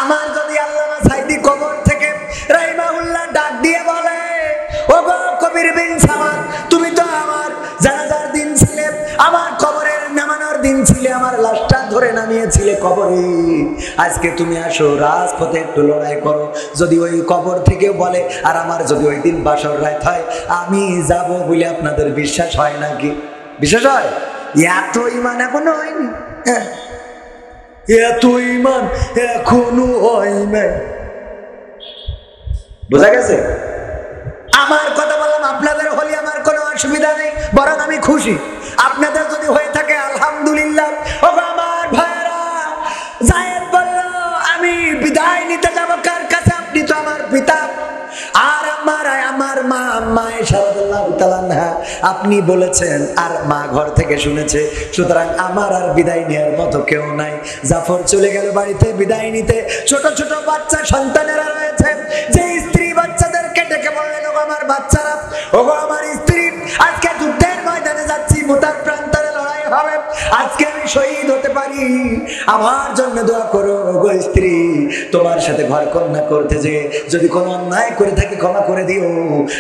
আমার যদি আল্লামা সাইদি কবর থেকে রাহিমাহুল্লাহ ডাক দিয়ে বলে, ওগো কবির বিন সামাদ, তুমি তো আমার জানাজার দিন ছিলে, আমার কবরের নামানোর দিন ছিলে, আমার লাশটা ধরে নামিয়েছিলে কবরে, আজকে তুমি আসো রাজপথে একটু লড়াই করো। যদি ওই কবর থেকে বলে আর আমার যদি ওই দিন বাসর রাত হয়, আমি যাব বলে আপনাদের বিশ্বাস হয় নাকি? বিশ্বাস হয়? এত ইমান এখনো হয়নি, এত ইমান এখনো হয় নাই। বোঝা গেছে? আমার কথা বললাম, আপনাদের হলে আমার কোনো অসুবিধা নেই, বরং আমি খুশি। আপনাদের যদি হয়ে থাকে আলহামদুলিল্লাহ। ও আমার ভাইরা, জায়েদ বলল আমি বিদায় নিতে যাব কার কাছে? আপনি তো আমার পিতা, আর আমার মা আম্মা রাদিয়াল্লাহু তাআলা আনহা, আপনি বলেছেন আর মা ঘর থেকে শুনেছে, সুতরাং আমার আর বিদায় নেওয়ার মতো কেউ নাই। জাফর চলে গেল বাড়িতে বিদায় নিতে। ছোট ছোট বাচ্চা সন্তানেরা রয়েছে, যে স্ত্রী বাচ্চাদেরকে ডেকে বললেন, ওগো আমার বাচ্চারা, ওগো আমার স্ত্রী, আজকে যুদ্ধের ময়দানে যাচ্ছি, মুতার প্রান্তরে লড়াই হবে, আজকে আমি শহীদ হতে পারি, আমার জন্য দোয়া করো। ওগো স্ত্রী, তোমার সাথে ঘর কন্যা করতে যে যদি কোনো অন্যায় করে থাকি ক্ষমা করে দিও,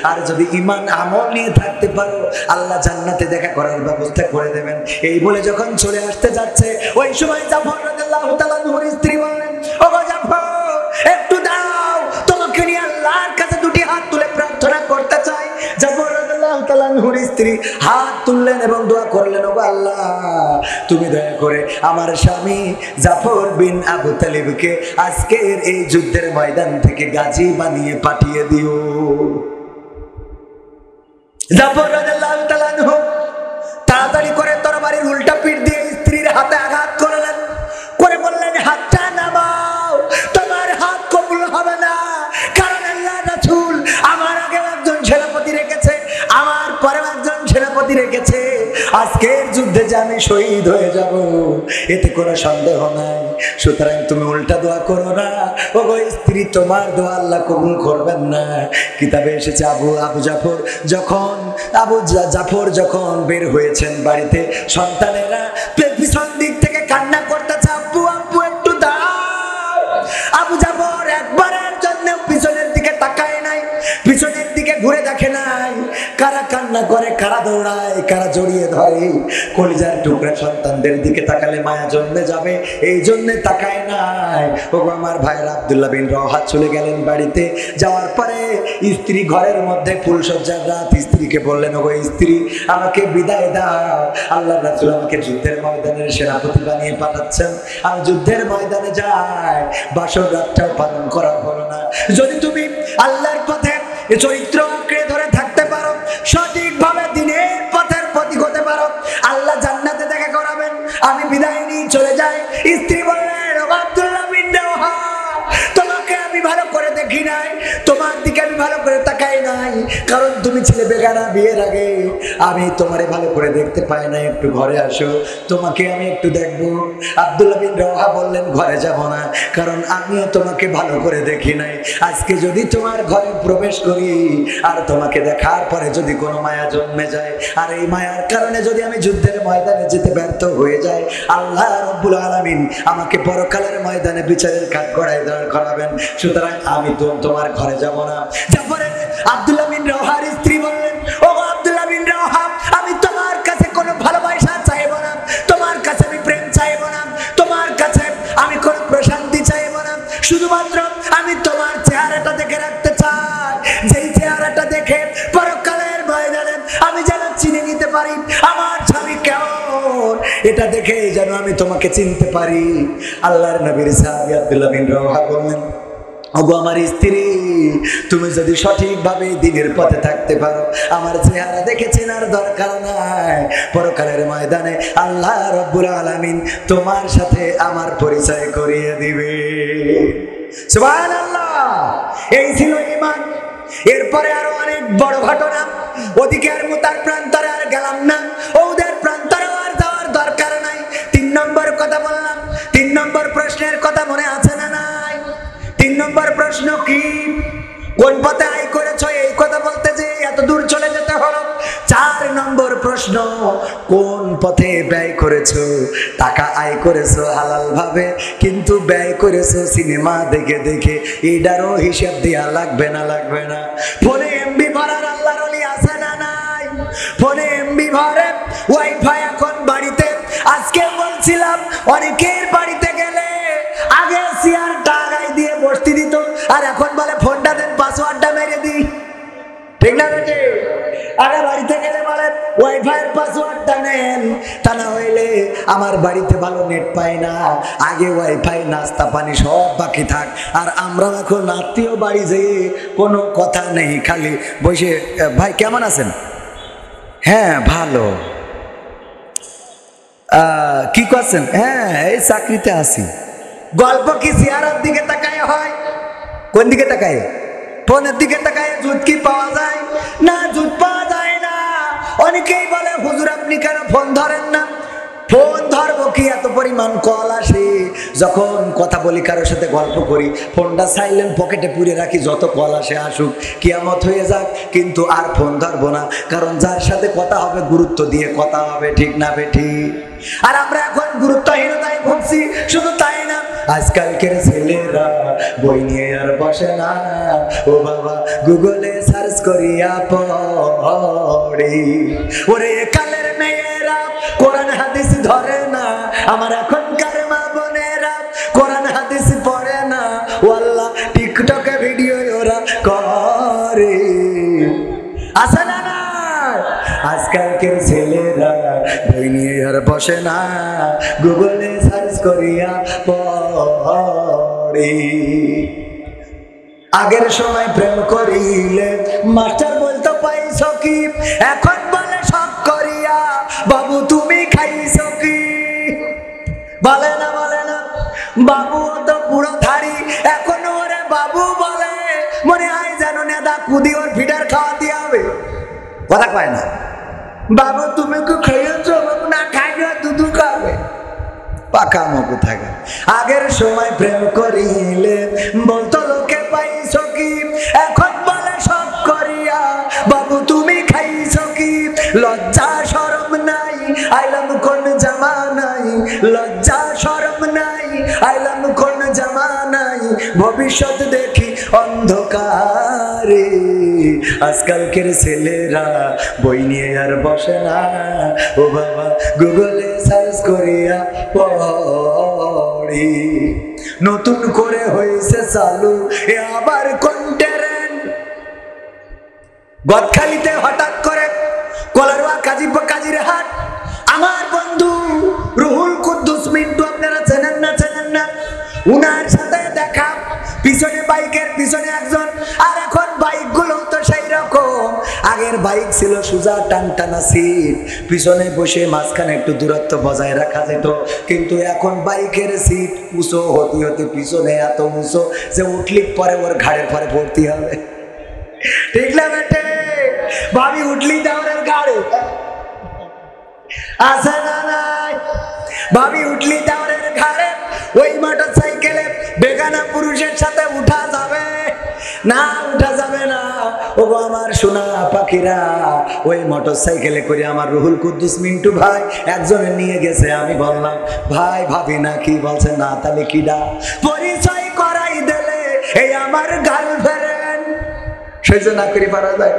আর যদি ঈমান আমল নিয়ে থাকতে পারো আল্লাহ জান্নাতে দেখা করার ব্যবস্থা করে দেবেন। এই বলে যখন চলে আসতে যাচ্ছে, ওই সময় জাফর রাদিয়াল্লাহু তাআলা নূর স্ত্রী বললেন, ওগো জাফর, একটু দাও, তোমাকে নিয়ে আল্লাহর কাছে দুটি হাত তুলে প্রার্থনা করতে চাই। জাফর রাদিয়াল্লাহু তাআলা নূর স্ত্রী হাত তুললেন এবং দোয়া করলেন, ওগো আল্লাহ, তুমি দয়া করে আমার স্বামী জাফর বিন আবু তালিবকে আজকের এই যুদ্ধের ময়দান থেকে গাজী বানিয়ে পাঠিয়ে দিও। জাফর রাদিয়াল্লাহু তাআলা তাড়াতাড়ি করে তরবারির উল্টা পিঠ দিয়ে স্ত্রীর হাতে আঘাত করলেন, করে বললেন, হাতটা নামাও, তোমার হাত কবুল হবে না, কারণ আল্লাহর রাসূল আমার আগে একজন সেনাপতি রেখেছে, আমার পরে একজন সেনাপতি রেখেছে, আজকের যুদ্ধে যে আমি শহীদ হয়ে যাব এতে কোনো সন্দেহ নাই, সুতরাং তুমি উল্টা দোয়া করো না। ওগো স্ত্রী, তোমার দোয়া আল্লাহ কবুল করবেন না। কিতাবে এসেছে আবু জাফর যখন বের হয়েছেন বাড়িতে, সন্তানেরা পিছন দিক থেকে কান্না করতেছে, আব্বু আব্বু একটু দাও। আবু জাফর একবারের জন্য পিছনের দিকে তাকায় নাই, পিছনের দিকে ঘুরে দেখে নাই, কারা কান্না করে, কারা দৌড়ায়, কারা জড়িয়ে ধরে, কলিজার টুকরা সন্তানদের দিকে তাকালে মায়া জন্মে যাবে, এই জন্য তাকায় নাই। ওগো আমার ভাইরা, আব্দুল্লাহ বিন রওহা চলে গেলেন বাড়িতে। যাওয়ার পরে স্ত্রী ঘরের মধ্যে ফুলসজ্জার রাত, স্ত্রীকে বললেন, ওগো স্ত্রী, আমাকে বিদায় দাও, আল্লাহর রাসূল আমাকে যুদ্ধের ময়দানের সেনাপতি বানিয়ে পাঠাচ্ছেন, আমি যুদ্ধের ময়দানে যাই, বাসর রাতটাও পালন করা হলো না। যদি তুমি আল্লাহর পথে চরিত্র আঁকড়ে ধরে থাকতে পারো, সঠিকভাবে দিনের পথের প্রতীক হতে পারো, আল্লাহ জান্নাতে দেখা করাবেন, আমি বিদায় নিয়ে চলে যাই। স্ত্রী বললেন, ওগো আব্দুল্লাহ বিন রওহা, তোমাকে আমি ভালো করে দেখি নাই, তোমার দিকে আমি ভালো করে তাকাই নাই, কারণ তুমি ছিলে বেগানা বিয়ের আগে, আমি তোমারে ভালো করে দেখতে পাই না, একটু ঘরে আসো, তোমাকে আমি একটু দেখবো। আব্দুল্লাহ বিন রওহা বললেন, ঘরে যাব না, কারণ আমিও তোমাকে ভালো করে দেখি নাই, আজকে যদি তোমার ঘরে প্রবেশ করি আর তোমাকে দেখার পরে যদি কোনো মায়া জন্মে যায়, আর এই মায়ার কারণে যদি আমি যুদ্ধের ময়দানে যেতে ব্যর্থ হয়ে যাই, আল্লাহ রাব্বুল আলামিন আমাকে পরকালের ময়দানে বিচারের কাঠগড়ায় দাঁড় করাবেন, সুতরাং আমি তো তোমার ঘরে যাব না। জাফরের আব্দুল্লাহ বিন রওহার স্ত্রী বললেন, ওগো আব্দুল্লাহ বিন রওহা, আমি তোমার কাছে কোনো ভালোবাসা চাইবো না, তোমার কাছে আমি প্রেম চাইবো না, তোমার কাছে আমি কোনো প্রশান্তি চাইবো না, শুধুমাত্র আমি তোমার চেহারাটা দেখে রাখতে চাই, যেই চেহারাটা দেখে পরকালের ময়দানে আমি যেন চিনে নিতে পারি আমার স্বামী কেমন, এটা দেখে যেন আমি তোমাকে চিনতে পারি। আল্লাহর নবীর সাহাবী আব্দুল্লাহ বিন রওহা বললেন, ওগো আমার স্ত্রী, তুমি যদি সঠিকভাবে দিনের পথে থাকতে পারো, আমার চেহারা দেখে চেনার দরকার নাই, পরকালের ময়দানে আল্লাহ রাব্বুল আলামিন তোমার সাথে আমার পরিচয় করিয়ে দিবে। সুবহানাল্লাহ। এই ছিল ঈমান। এরপরে আরো অনেক বড় ঘটনা, ওদিকে আর মুতার প্রান্তরে আর গেলাম না, ওদের প্রান্তরে আর যাওয়ার দরকার নাই। 3 নম্বর কথা বললাম, 3 নম্বর প্রশ্নের কথা মনে আছে না নাই? 3 নম্বর প্রশ্ন কি? কোন পথে আয় করেছো, এই কথা বলতে যে এত দূর চলে যেতে হলো। 4 নম্বর প্রশ্ন, কোন পথে ব্যয় করেছো, টাকা আয় করেছো হালাল ভাবে, কিন্তু ব্যয় করেছো সিনেমা দেখে দেখে, এটারও হিসাব দেয়া লাগবে না? লাগবে না? ফোনে এমবি ভরার আল্লাহর ওলি আছে না নাই? ফোনে এমবি ভরে, ওয়াইফাই এখন বাড়িতে। আজকে বলছিলাম অনেকের বাড়িতে গেলে আগে চেয়ারটা আগায় দিয়ে বসতে দিত, আর এখন বলে ফোনটা দেন, পাসওয়ার্ডটা মেরে দিই। ঠিক না বেটে? আগে বাড়িতে গেলে বলে ওয়াইফাইয়ের পাসওয়ার্ডটা নেন, তা না হইলে আমার বাড়িতে ভালো নেট পায় না। আগে ওয়াইফাই, নাস্তা পানি সব বাকি থাক। আর আমরা এখন আত্মীয় বাড়ি যেয়ে কোনো কথা নেই, খালি বসে ভাই কেমন আছেন? হ্যাঁ ভালো। কি করছেন? হ্যাঁ এই চাকরিতে আছি। গল্প কি চেহারার দিকে তাকায় হয়? কোন দিকে তাকায়? ফোনের দিকে তাকায় জুত কি পাওয়া যায়? না, জুত পাওয়া যায় না। অনেকেই বলে হুজুর আপনি কেন ফোন ধরেন না? ফোন ধরবো কি, এত পরিমাণ কল আসে। যখন কথা বলি কারোর সাথে গল্প করি, ফোনটা সাইলেন্ট পকেটে পুরে রাখি, যত কল আসে আসুক, কিয়ামত হয়ে যাক, কিন্তু আর ফোন ধরবো না। কারণ যার সাথে কথা হবে গুরুত্ব দিয়ে কথা হবে। ঠিক না বেঠি? আর আমরা এখন গুরুত্বহীনতায় ভুগছি। শুধু তাই না, আজকালকের ছেলেরা বই নিয়ে আর বসে না, ও বাবা গুগলে সার্চ করিয়া পড়ে। ওরে কালের মেয়েরা কোরআন হাদিস ধরে না, আমার এখনকার মা বোনেরা কোরআন হাদিস পড়ে না, ওয়াল্লাহ টিকটকে ভিডিও ওরা করে। আছে না না? আজকালকের ছেলেরা বই নিয়ে আর বসে না, গুগলে সার্চ করিয়া পড়ে। আগের সময় প্রেম করিলে মাস্টার বলতো পাইছো কি, এখন বলে শখ করিয়া বাবু তুমি খাইছো কি? বলে না? বলে না? বাবু তো পুরো ধারি, এখন ওরে বাবু বলে, মনে হয় যেন নেদা কুদি ওর ফিডার খাওয়া দিয়ে হবে। কথা কয় না? বাবু তুমি কি খেয়েছো? বাবু না খাইলে দুধু খাবে। পাকা মুখে থাকে। আগের সময় প্রেম করিলে বলতো লোকে পাইছো কি, এখন বলে শখ করিয়া বাবু তুমি খাইছো কি? লজ্জা শরম নাই, আইলাম কোন জামানাই, লজ্জা শরম নাই, আইলাম কোন জামানাই, ভবিষ্যৎ দেখি অন্ধকারে। আজকালকের ছেলেরা বই নিয়ে আর বসে না, ও বাবা গুগলে সার্চ করিয়া পড়ে। নতুন করে হয়েছে চালু এ আবার কন্টেন্ট। গদখালিতে হঠাৎ করে কলারোয়া কাজীর হাট, আমার বন্ধু রুহুল কুদ্দুস মিন্টু, আপনারা চেনেন না? চেনেন না? উনার সাথে দেখা, পিছনে বাইকের পিছনে একজন। আর এখন বাইক গুলো তো সেই রকম, আগের বাইক ছিল সোজা টানটানা সিট, পিছনে বসে মাঝখানে একটু দূরত্ব বজায় রাখা যেত, কিন্তু এখন বাইকের সিট উঁচু হতে হতে পিছনে এত উঁচু যে উঠলি পরে ওর ঘাড়ের পরে ভর্তি হবে। ঠিক না বেটে? ভাবি উঠলি দেওয়ার ঘাড়ে আছে না নাই? ভাবি উঠলি দেওয়ার ঘাড়ে ওই মোটর সাইকেলে বেগানা পুরুষের সাথে উঠা যাবে না? উঠা যাবে না। ও আমার সোনা পাখিরা, ওই মোটর সাইকেলে করে আমার রুহুল কুদ্দুস মিন্টু ভাই একজনে নিয়ে গেছে। আমি বললাম ভাই ভাবি না? কি বলছে না? তাহলে কিডা? পরিচয় করাই দিলে এই আমার গার্লফ্রেন্ড। সহ্য না করি পারা যায়?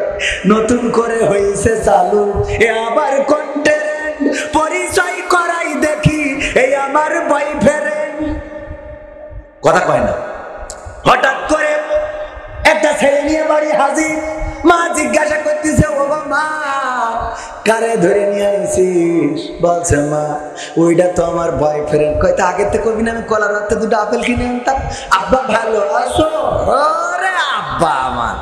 নতুন করে হয়েছে চালু এ আবার কন্টেন্ট, পরিচয় করাই দেখি এই আমার বয়ফ্রেন্ড। কথা কয় না? হঠাৎ করে একটা ছেলে নিয়ে বাড়ি হাজির, মা জিজ্ঞাসা করতেছে ও মা কারে ধরে নিয়ে আইছিস? বলছে মা ওইটা তো আমার বয়ফ্রেন্ড। কয়টা আগের থেকে কবি না আমি কলার রাখতে দুটো আপেল কিনে আনতাম। আব্বা ভালো আছো? ওরে আব্বা আমার।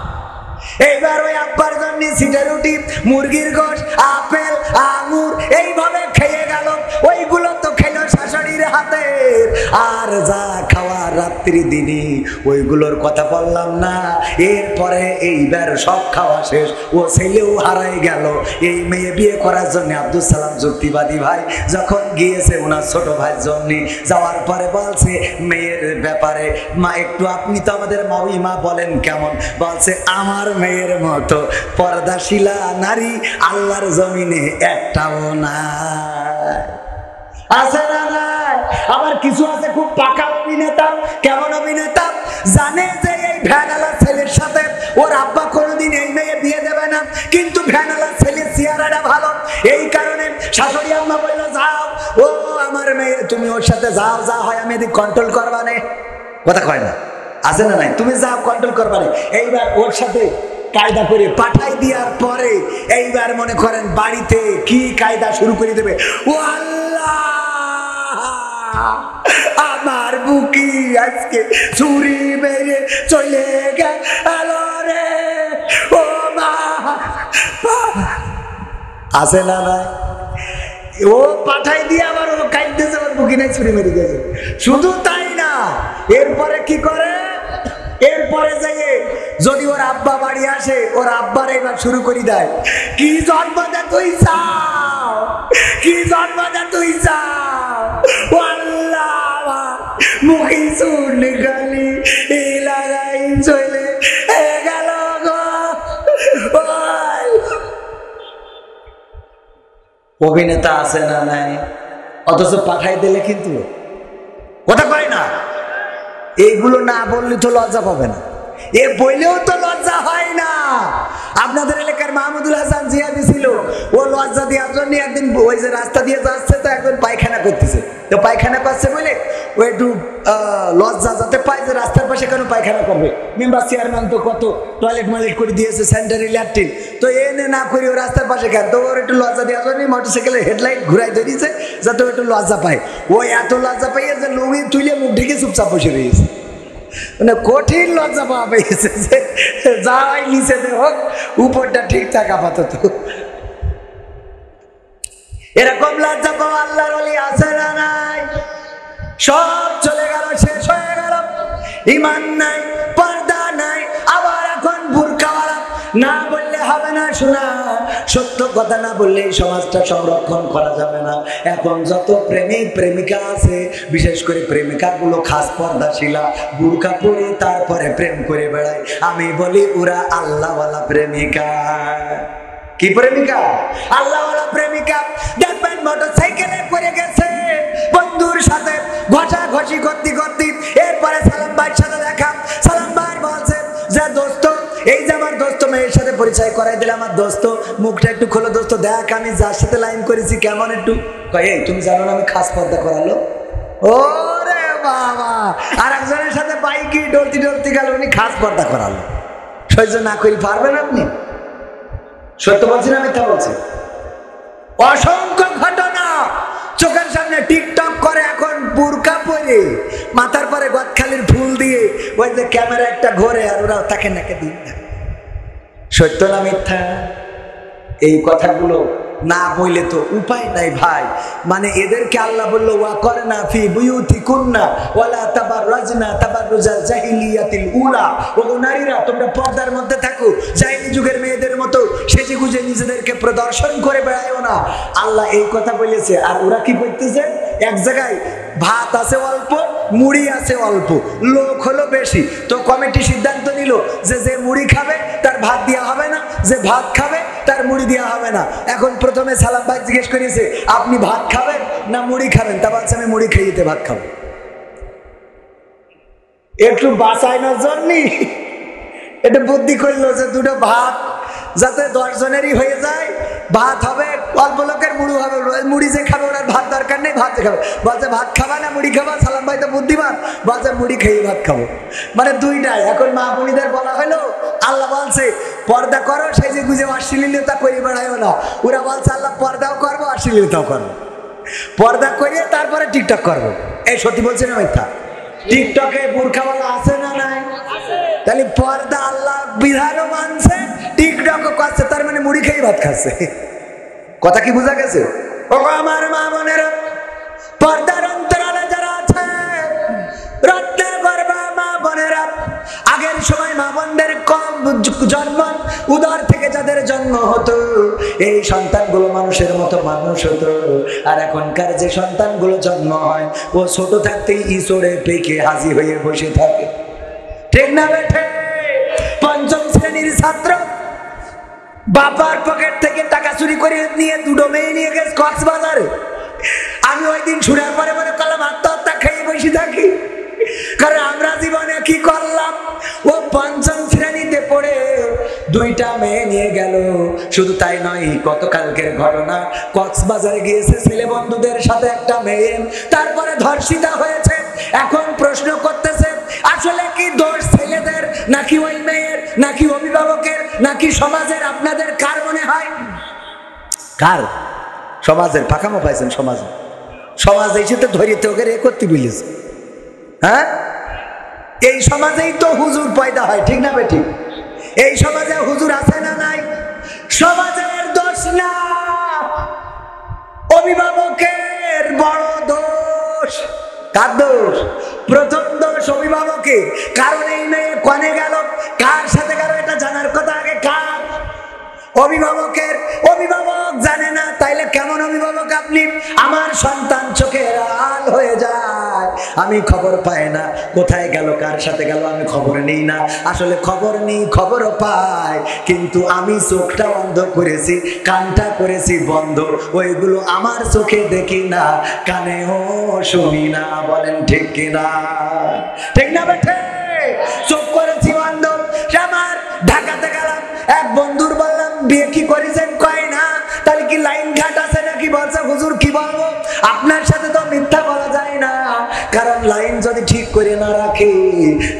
এইবার ওই আব্বার জন্য সিটা রুটি, মুরগির গোশ, আপেল, আঙুর এইভাবে খেয়ে গেল। ওইগুলো তো খেলো শাশুড়ির হাতে। আর যা খাওয়া রাত্রি দিনে ওইগুলোর কথা বললাম না। এরপরে এইবার সব খাওয়া শেষ, ও ছেলেও হারাই গেল। এই মেয়ে বিয়ে করার জন্য আব্দুল সালাম যুক্তিবাদী ভাই যখন গিয়েছে ওনার ছোট ভাইয়ের জন্য, যাওয়ার পরে বলছে মেয়ের ব্যাপারে মা একটু আপনি তো আমাদের মা বলেন কেমন? বলছে আমার মেয়ের মতো পর্দাশীলা নারী আল্লাহর জমিনে একটাও না। আছে না নাই? আবার কিছু আছে খুব পাকা অভিনেতা। কেমন অভিনেতা? জানে যে এই ভ্যানালা ছেলের সাথে ওর আব্বা কোনোদিন এই মেয়ে বিয়ে দেবে না, কিন্তু ভ্যানালা ছেলের চেহারাটা ভালো, এই কারণে শাশুড়ি আম্মা বললো যাও, ও আমার মেয়ে তুমি ওর সাথে যাও, যা হয় আমি এদিক কন্ট্রোল করবা নে। কথা কয় না? আছে না নাই? তুমি যাও, কন্ট্রোল করবা নে। এইবার ওর সাথে কায়দা করে পাঠাই দেওয়ার পরে এইবার মনে করেন বাড়িতে কি কায়দা শুরু করে দেবে। ও আল্লাহ, আমার বুকি আজকে ছুরি মেরে চলে গেল রে, ও মা। আছে না নাই? ও পাঠাই দিয়ে আবার ও কাইতেছে, ওর বুকি নাই ছুরি মেরে গেছে। শুধু তাই না, এরপরে কি করে? এরপরে যাইয়ে যদি ওর আব্বা বাড়ি আসে, ওর আব্বার এবার শুরু করে দেয়, কি জন্মদা তুই চাও, কি জন্মদা তুই চাও, ও আল্লাহ মুখে চুন গালি লাগাই চলে গেল গো। অভিনেতা আছে না নাই? অথচ পাঠাই দিলে কিন্তু কথা কয় না। এইগুলো না বললে তো লজ্জা পাবে না, এ বললেও তো লজ্জা হয় না। আপনাদের এলাকার মাহমুদুল হাসান জিয়াদি ছিল, ও লজ্জা দেওয়ার জন্য একদিন ওই যে রাস্তা দিয়ে যাচ্ছে, তো একজন পায়খানা করতেছে, তো পায়খানা করছে বলে ও একটু লজ্জা যাতে পায় যে রাস্তার পাশে কেন পায়খানা করবে। মেম্বার চেয়ারম্যান তো কত টয়লেট মাইলেট করে দিয়েছে, স্যানিটারি ল্যাট্রিন, তো এনে না করি ও রাস্তার পাশে কেন, তো ওর একটু লজ্জা দেওয়ার জন্য মোটরসাইকেলের হেডলাইট ঘুরাই ধরিয়েছে যাতে ও একটু লজ্জা পায়। ও এত লজ্জা পাইয়ে যে লুঙ্গি তুলে মুখ ঢেকে চুপচাপ বসে রয়েছে, মানে কঠিন লজ্জা পাওয়া পেয়েছে যে যাই নিচে হোক উপরটা ঠিকঠাক আপাতত। এরকম লজ্জা পাওয়া আল্লাহর ওলি আছে না নাই? সব চলে গেল, শেষ হয়ে গেল, ঈমান নাই, পর্দা নাই, আবার এখন বুরকাওয়ালা। না বললে হবে না শোনা, সত্য কথা না বললে এই সমাজটা সংরক্ষণ করা যাবে না। এখন যত প্রেমিক প্রেমিকা আছে, বিশেষ করে প্রেমিকা গুলো খাস পর্দাশীলা, বুরকা পরে তারপরে প্রেম করে বেড়ায়। আমি বলি ওরা আল্লাহওয়ালা প্রেমিকা। কি প্রেমিকা? আল্লাহওয়ালা প্রেমিকা। দেখবেন মোটরসাইকেলে করে গেছে বন্ধুর সাথে ঘষাঘষি করতে করতে, এরপরে সালাম ভাইয়ের সাথে দেখা, সালাম ভাই বলছে যে দোস্ত, এই যে আমার দোস্ত মেয়ের সাথে পরিচয় করাই দিলে, আমার দোস্ত মুখটা একটু খোলো দোস্ত, দেখ আমি যার সাথে লাইন করেছি কেমন একটু। এই তুমি জানো না আমি খাস পর্দা করালো। ওরে বাবা, আর একজনের সাথে বাইকে ডলতি ডলতি গেল, উনি খাস পর্দা করালো। সহ্য না করি পারবেন আপনি? সত্য বলছি না মিথ্যা বলছি? অসংখ্য ঘটনা চোখের সামনে। টিকটক করে এখন বুরকা পরে, মাথার পরে গদখালির ফুল দিয়ে, ওই যে ক্যামেরা একটা ঘোরে আর ওরা তাকে নাকে দিন। সত্য না মিথ্যা? এই কথাগুলো না বললে তো উপায় নাই ভাই। মানে এদেরকে আল্লাহ বললো ওয়াকরনা ফি বুয়ুতিকুন্না ওয়ালা তাবাররাজনা তাবাররুজাল জাহিলিয়াতিল উলা। ওগো নারীরা, তোমরা পর্দার মধ্যে থাকো, জাহিলি যুগের মেয়েদের মতো সেজে গুজে নিজেদেরকে প্রদর্শন করে বেড়ায়ও না। আল্লাহ এই কথা বলেছে। আর ওরা কি করতেছে? এক জায়গায় ভাত আছে অল্প, মুড়ি আছে অল্প, লোক হলো বেশি, তো কমিটি সিদ্ধান্ত নিল যে যে মুড়ি খাবে তার ভাত দেওয়া হবে না, যে ভাত খাবে তার মুড়ি দেওয়া হবে না। এখন প্রথমে সালাম ভাই জিজ্ঞেস করেছে আপনি ভাত খাবেন না মুড়ি খাবেন? তা বলছে আমি মুড়ি খাইতে ভাত খাবো। একটু বাঁচাইনোর জন্য এটা বুদ্ধি করলো যে দুটো ভাত যাতে 10 জনেরই হয়ে যায়, ভাত হবে অল্প লোকের, মুড়ি হবে, মুড়ি যে খাবে ওনার ভাত দরকার নেই, ভাত খাবে। বলছে ভাত খাবা না মুড়ি খাবা? সালাম ভাই তো বুদ্ধিমান, বলছে মুড়ি খেয়ে ভাত খাবো। মানে দুইটাই। এখন মা বোনীদের বলা হলো আল্লাহ বলছে পর্দা করো, সেই যে গুজে অশ্লীলতা করে বেড়াইও না। ওরা বলছে আল্লাহ পর্দাও করবো অশ্লীলতাও করবো, পর্দা করিয়ে তারপরে টিকটক করবো। এই সত্যি বলছে না মিথ্যা? টিকটকে বুরখাওয়ালা আছে না নাই? তাহলে পর্দা আল্লাহ বিধানও মানছে, টিকটকও করছে, তার মানে মুড়ি খেয়ে ভাত খাচ্ছে। কথা কি বোঝা গেছে? ও আমার মা বোনেরা, পর্দার অন্তরালে যারা আছে, রত্নের গর্ভা মা বোনেরা, আগের সময় মা বোনদের কম জন্ম, উদর থেকে যাদের জন্ম হতো, এই সন্তানগুলো মানুষের মতো মানুষ হতো। আর এখনকার যে সন্তানগুলো জন্ম হয়, ও ছোট থাকতেই ইসরে পেকে হাজি হয়ে বসে থাকে। ঠিক না বেঠে? 5ম শ্রেণীর ছাত্র বাবার পকেট থেকে টাকা চুরি করে নিয়ে দুটো মেয়ে নিয়ে গেছে কক্সবাজারে। আমি ওই দিন শুনার পরে মনে করলাম আত্মহত্যা খেয়ে বসে থাকি, কারণ আমরা জীবনে কি করলাম। ও পঞ্চম শ্রেণীতে পড়ে দুইটা মেয়ে নিয়ে গেল। শুধু তাই নয়, গতকালকের ঘটনা, কক্সবাজারে গিয়েছে ছেলে বন্ধুদের সাথে একটা মেয়ে, তারপরে ধর্ষিতা হয়েছে। এখন প্রশ্ন করতেছে আসলে কি দোষ ছেলেদের নাকি ওই মেয়ের নাকি অভিভাবকের নাকি সমাজের? আপনাদের কার মনে হয়? কার? সমাজের। ফাঁকামো পাইছেন সমাজে? সমাজ এসে তো ধরিতে ওকে রে করতে বলিস। হ্যাঁ, এই সমাজেই তো হুজুর পয়দা হয়, ঠিক না বেটি? এই সমাজে হুজুর আছে না নাই? সমাজের দোষ না, অভিভাবকের বড় দোষ। কার দোষ? প্রথম দোষ অভিভাবকের। কারণ এই মেয়ে কনে গেল, কার সাথে গেল, এটা জানার কথা আগে কার? অভিভাবকের। অভিভাবক জানে না, তাইলে কেমন অভিভাবক আপনি? আমার সন্তান চোখের আল হয়ে যায়, আমি খবর পাই না, কোথায় গেল কার সাথে গেল আমি খবর নেই না। আসলে খবর নেই, খবরও পাই, কিন্তু আমি চোখটা অন্ধ করেছি, কানটা করেছি বন্ধ, ওইগুলো আমার চোখে দেখি না, কানেও শুনি না। বলেন ঠিক কিনা? ঠিক না বেঠে? চোখ করেছি বন্ধ। আমার ঢাকাতে গেলাম, এক বন্ধুর বললাম বিয়ে কি করেছেন? কয় না। তাহলে কি লাইন ঘাট আছে নাকি? বলছে হুজুর কি বলবো, আপনার সাথে তো মিথ্যা বলা যায় না, কারণ লাইন যদি ঠিক করে না রাখি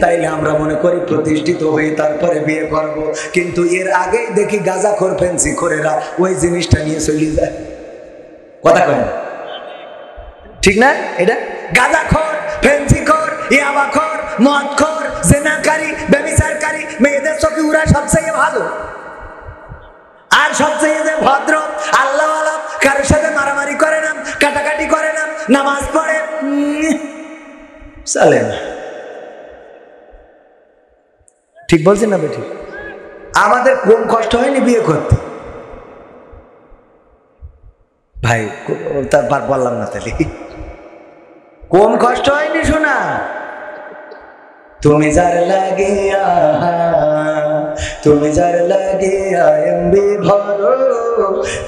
তাইলে আমরা মনে করি প্রতিষ্ঠিত হয়ে তারপরে বিয়ে করব, কিন্তু এর আগেই দেখি গাঁজাখোর ফেন্সিখোরেরা ওই জিনিসটা নিয়ে চলে যায়। কথা কয় ঠিক না? এটা গাঁজাখোর, ফেন্সিখোর, ইয়াবাখোর, মদখোর, জেনাকারী, ব্যভিচারকারী মেয়েদের চোখে ওরা সবচেয়ে ভালো, আর সবচেয়ে যে ভদ্র, আল্লাহওয়ালা, কারোর সাথে মারামারি করে না, কাটাকাটি করে না, নামাজ পড়ে চলে না। ঠিক বলছি না বেটি? আমাদের কোন কষ্ট হয়নি বিয়ে করতে? ভাই তারপর বললাম না, তাহলে কোন কষ্ট হয়নি শোনা? তুমি যার লাগিয়া, তুমি যার লাগিয়া এমবি ভরো,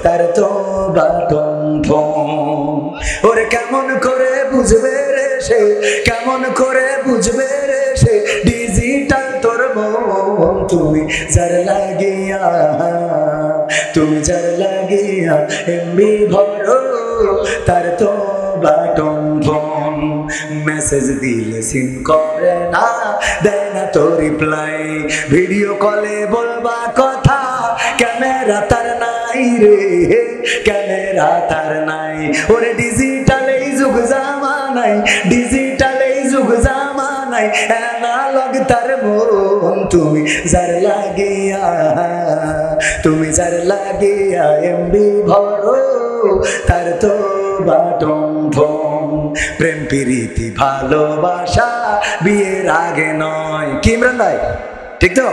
তার তো বাটন ফোন। ওরে কেমন করে বুঝবে রে সে, কেমন করে বুঝবে রে সে, ডিজিটাল তোর মন। তুমি যার লাগিয়া, তুমি যার লাগিয়া এমবি ভরো, তার তো বাটন ফোন। মেসেজ দিলে সিন করে না, দেয় না তো রিপ্লাই, ভিডিও কলে বলবা কথা, ক্যামেরা তার নাই রে, ক্যামেরা তার নাই। ওরে ডিজিটাল এই যুগ জামানাই, ডিজিটাল এই যুগ জামানাই, অ্যানালগ তার মন। তুমি যার লাগিয়া, তুমি যার লাগিয়া এমবি ভরো, তার তো বাটন ফোন। প্রেম প্রীতি ভালোবাসা বিয়ের আগে নয়, কি ইমরান ভাই? ঠিক তো?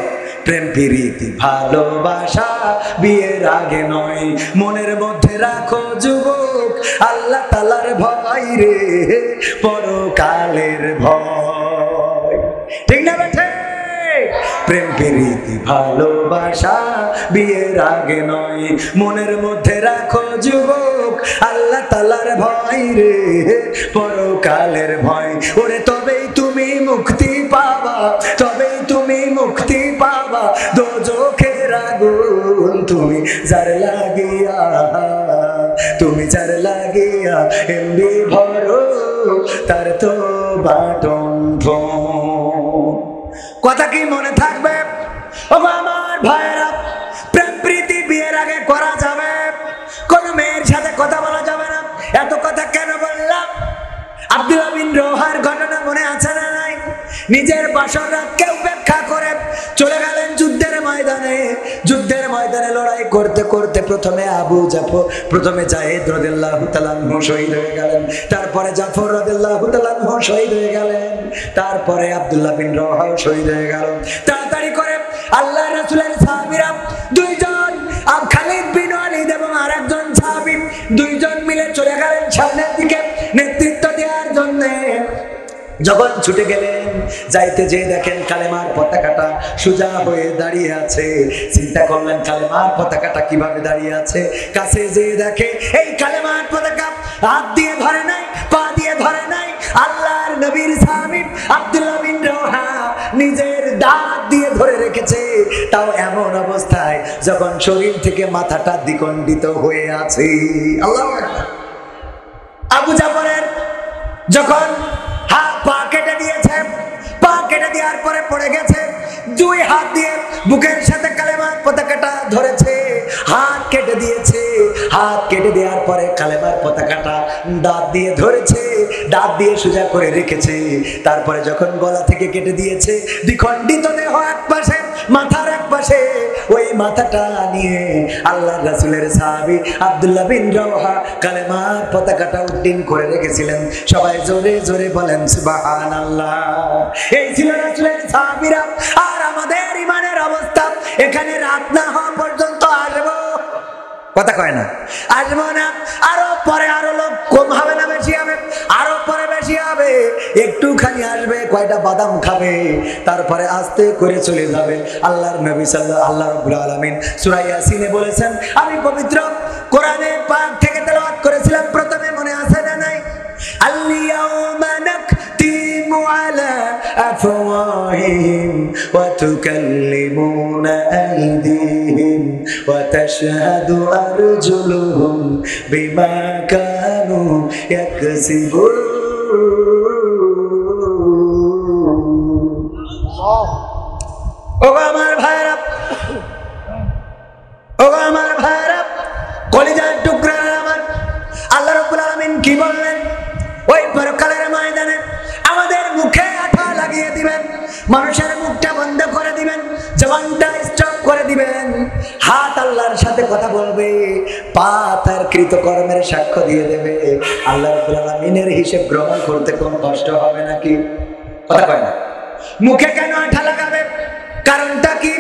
প্রেম প্রীতি ভালোবাসা বিয়ের আগে নয়, মনের মধ্যে রাখো যুবক আল্লাহ তাআলার ভয় রে, পরকালের ভয়। ঠিক না বেঠে? প্রেম প্রীতি ভালোবাসা বিয়ের আগে নয়, মনের মধ্যে রাখো যুবক আল্লাহ তাআলার ভয় রে, পরকালের ভয়। ওরে তবেই তুমি মুক্তি পাবা, তবেই তুমি মুক্তি পাবা দোজখের আগুন। তুমি যার লাগিয়া, তুমি যার লাগিয়া এমবি ভরো, তার তো বাটন ফোন। কথা কি মনে থাকবে? ও আমার ভাইরা, প্রেম প্রীতি বিয়ের আগে করা যাবে, কোন মেয়ের সাথে কথা বলা যাবে না। এত কথা কেন বললাম? আব্দুল্লাহ বিন রওয়াহার ঘটনা মনে আছে না নাই? নিজের বাসর রাতকে উপেক্ষা করে চলে গেলেন যুদ্ধের ময়দানে। যুদ্ধের ময়দানে লড়াই করতে করতে প্রথমে আবু জাফর, প্রথমে জাহিদ রাদিয়াল্লাহু তাআলা আনহু শহীদ হয়ে গেলেন, তারপরে জাফর রাদিয়াল্লাহু তাআলা আনহু শহীদ হয়ে গেলেন, তারপরে আব্দুল্লাহ বিন রওয়াহা শহীদ হয়ে গেল। তাড়াতাড়ি করে আল্লাহর রাসূলের সাহাবীরা দুইজন, খালিদ বিন ওয়ালিদ এবং আরেকজন সাহাবী, দুইজন মিলে চলে গেলেন সামনের দিকে নেতৃত্ব দেওয়ার জন্য। যখন ছুটে গেলেন, যাইতে যে দেখেন কালেমার পতাকাটা সোজা হয়ে দাঁড়িয়ে আছে। চিন্তা করলেন কালেমার পতাকাটা কিভাবে দাঁড়িয়ে আছে। কাছে যে দেখে এই কালেমার পতাকা হাত দিয়ে ধরে নাই, পা দিয়ে ধরে নাই, আল্লাহর নবীর সাহাবী আব্দুল্লাহ বিন রওহা নিজের দাঁত দিয়ে ধরে রেখেছে। তাও এমন অবস্থায় যখন শরীর থেকে মাথাটা দ্বিখণ্ডিত হয়ে আছে। আল্লাহু আকবার। আবু জাফরের যখন হাত পা কেটে দিয়েছে, পা কেটে দেওয়ার পরে পড়ে গেছে, দুই হাত দিয়ে বুকের সাথে কালেমার পতাকাটা ধরেছে, হাত কেটে দিয়েছে, হাত কেটে দেওয়ার পরে কালেমার পতাকাটা দাঁত দিয়ে ধরেছে, দাঁত দিয়ে সোজা করে রেখেছে। তারপরে যখন গলা থেকে কেটে দিয়েছে, দ্বিখণ্ডিত দেহ এক পাশে, মাথার এক পাশে, ওই মাথাটা নিয়ে আল্লাহর রাসূলের সাহাবী আব্দুল্লাহ বিন রওহা কালেমার পতাকাটা উড্ডীন করে রেখেছিলেন। সবাই জোরে জোরে বলেন সুবহানাল্লাহ। এই ছিল রাসূলের সাহাবীরা। আর আমাদের ইমানের অবস্থা, এখানে রাত না হওয়া পর্যন্ত আসবো, কথা কয় না, আসবো না, আরো পরে আরো লোক কম হবে না বেশি হবে, আরো পরে বেশি হবে, একটুখানি আসবে, কয়টা বাদাম খাবে, তারপরে আস্তে করে চলে যাবে। আল্লাহর নবী আল্লাহ রাব্বুল আলামিন সূরা ইয়াসিনে বলেছেন, আমি পবিত্র কোরআনে পাক থেকে তেলাওয়াত করেছিলাম, প্রথমে মনে আছে না নাই? আল-ইয়াউমা নাখতিমু আলা আফওয়াহিহিম ওয়া তুকাল্লিমুনা আইদিহিম ওয়া তাশহাদু আরজুলুহুম বিমা কানু ইয়াকসিবুন। ও আমার ভাইরা, ও আমার ভাইরা, কলিজার টুকরা আমার, আল্লাহ রাব্বুল আলামিন কি বললেন? ওই পরকালের ময়দানে আমাদের মুখে আঠা লাগিয়ে দিবেন, মানুষের মুখটা বন্ধ করে দিবেন, জবানটা স্টপ করে দিবেন, হাত আল্লাহর সাথে কথা বলবে, পা তার কৃতকর্মের সাক্ষ্য দিয়ে দেবে। আল্লাহ রাব্বুল আলামিনের হিসাব গ্রহণ করতে কোনো কষ্ট হবে নাকি? কথা কয় না। মুখে কেন আঠা লাগাবে? কারণটা কি?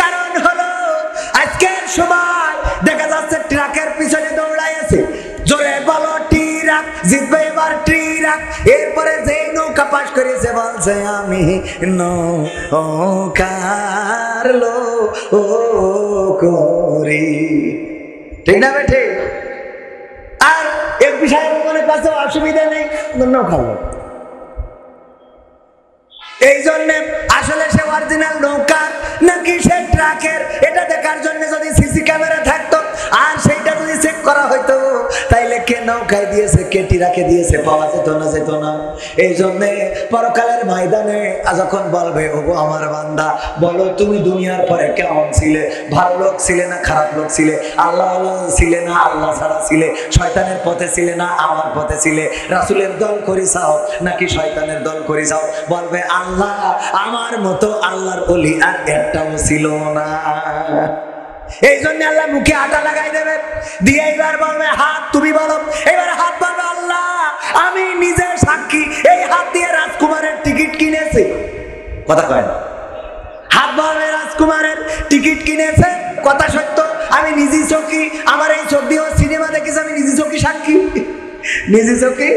কারণ হলো আজকের সময় দেখা যাচ্ছে ট্রাকের পিছনে দৌড়াই আছে, জোরে বলো ট্রাক জিতবে এবার ট্রাক। এরপরে যে নৌকা পাশ করেছে বলছে আমি নৌকার লোকরি, ঠিক না বেঠে? আর এক বিষয়ে মনে কাছে অসুবিধা নেই, নৌকার লোক। এই জন্য আসলে সে অরিজিনাল নৌকা নাকি সে ট্রাকের, এটা দেখার জন্য যদি সিসি ক্যামেরা থাকতো আর সেইটা যদি চেক করা হইতো, তাইলে কে নৌকায় দিয়েছে কে ট্রাকে দিয়েছে পাওয়া যেত না, যেত না। এই জন্য পরকালের ময়দানে যখন বলবে, ওগো আমার বান্দা, বলো তুমি দুনিয়ার পরে কেমন ছিলে? ভালো লোক ছিলে না খারাপ লোক ছিলে? আল্লাহ ছিলে না আল্লাহ ছাড়া ছিলে? শয়তানের পথে ছিলে না আমার পথে ছিলে? রাসূলের দল করি চাও নাকি শয়তানের দল করি চাও? বলবে আল্লাহ, আমার মতো আল্লাহর ওলি আর একটাও ছিল না। এই জন্য আল্লাহ মুখে আটা লাগাই দেবে, দিয়ে এবার বলবে হাত, তুমি বলো, এবার হাত বলবে আল্লাহ আমি নিজে সাক্ষী, এই হাত দিয়ে রাজকুমারের টিকিট কিনেছি। কথা কয় না। হাত বলবে রাজকুমারের টিকিট কিনেছে, কথা সত্য, আমি নিজে চোখে, আমার এই চোখ দিয়েও সিনেমা দেখেছি, আমি নিজে চোখে সাক্ষী, নিজে চোখে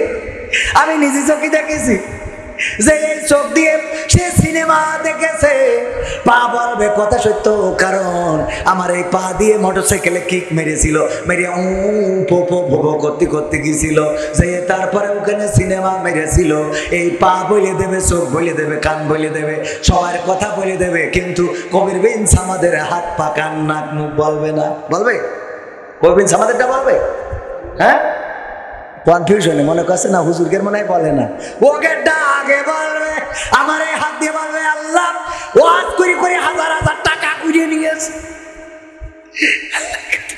আমি নিজে চোখে দেখেছি যে এই চোখ দিয়ে সে সিনেমা দেখেছে। পা বলবে কথা সত্য, কারণ আমার এই পা দিয়ে মোটরসাইকেলে কিক মেরেছিল, মেরে করতে করতে গিয়েছিল, যে তারপরে ওখানে সিনেমা মেরেছিল। এই পা বলে দেবে, চোখ বলে দেবে, কান বলে দেবে, সবার কথা বলে দেবে, কিন্তু কবির বিন সামাদের হাত পা কান নাক মুখ বলবে না। বলবে? কবির বিন সামাদেরটা বলবে? হ্যাঁ, কনফিউশনে মনে করছে না হুজুরকে মনে হয় বলে না, ওকে আগে বলবে। আমার এই হাত দিয়ে বলবে আল্লাহ ওয়াজ করে করে হাজার হাজার টাকা কুড়িয়ে নিয়েছে,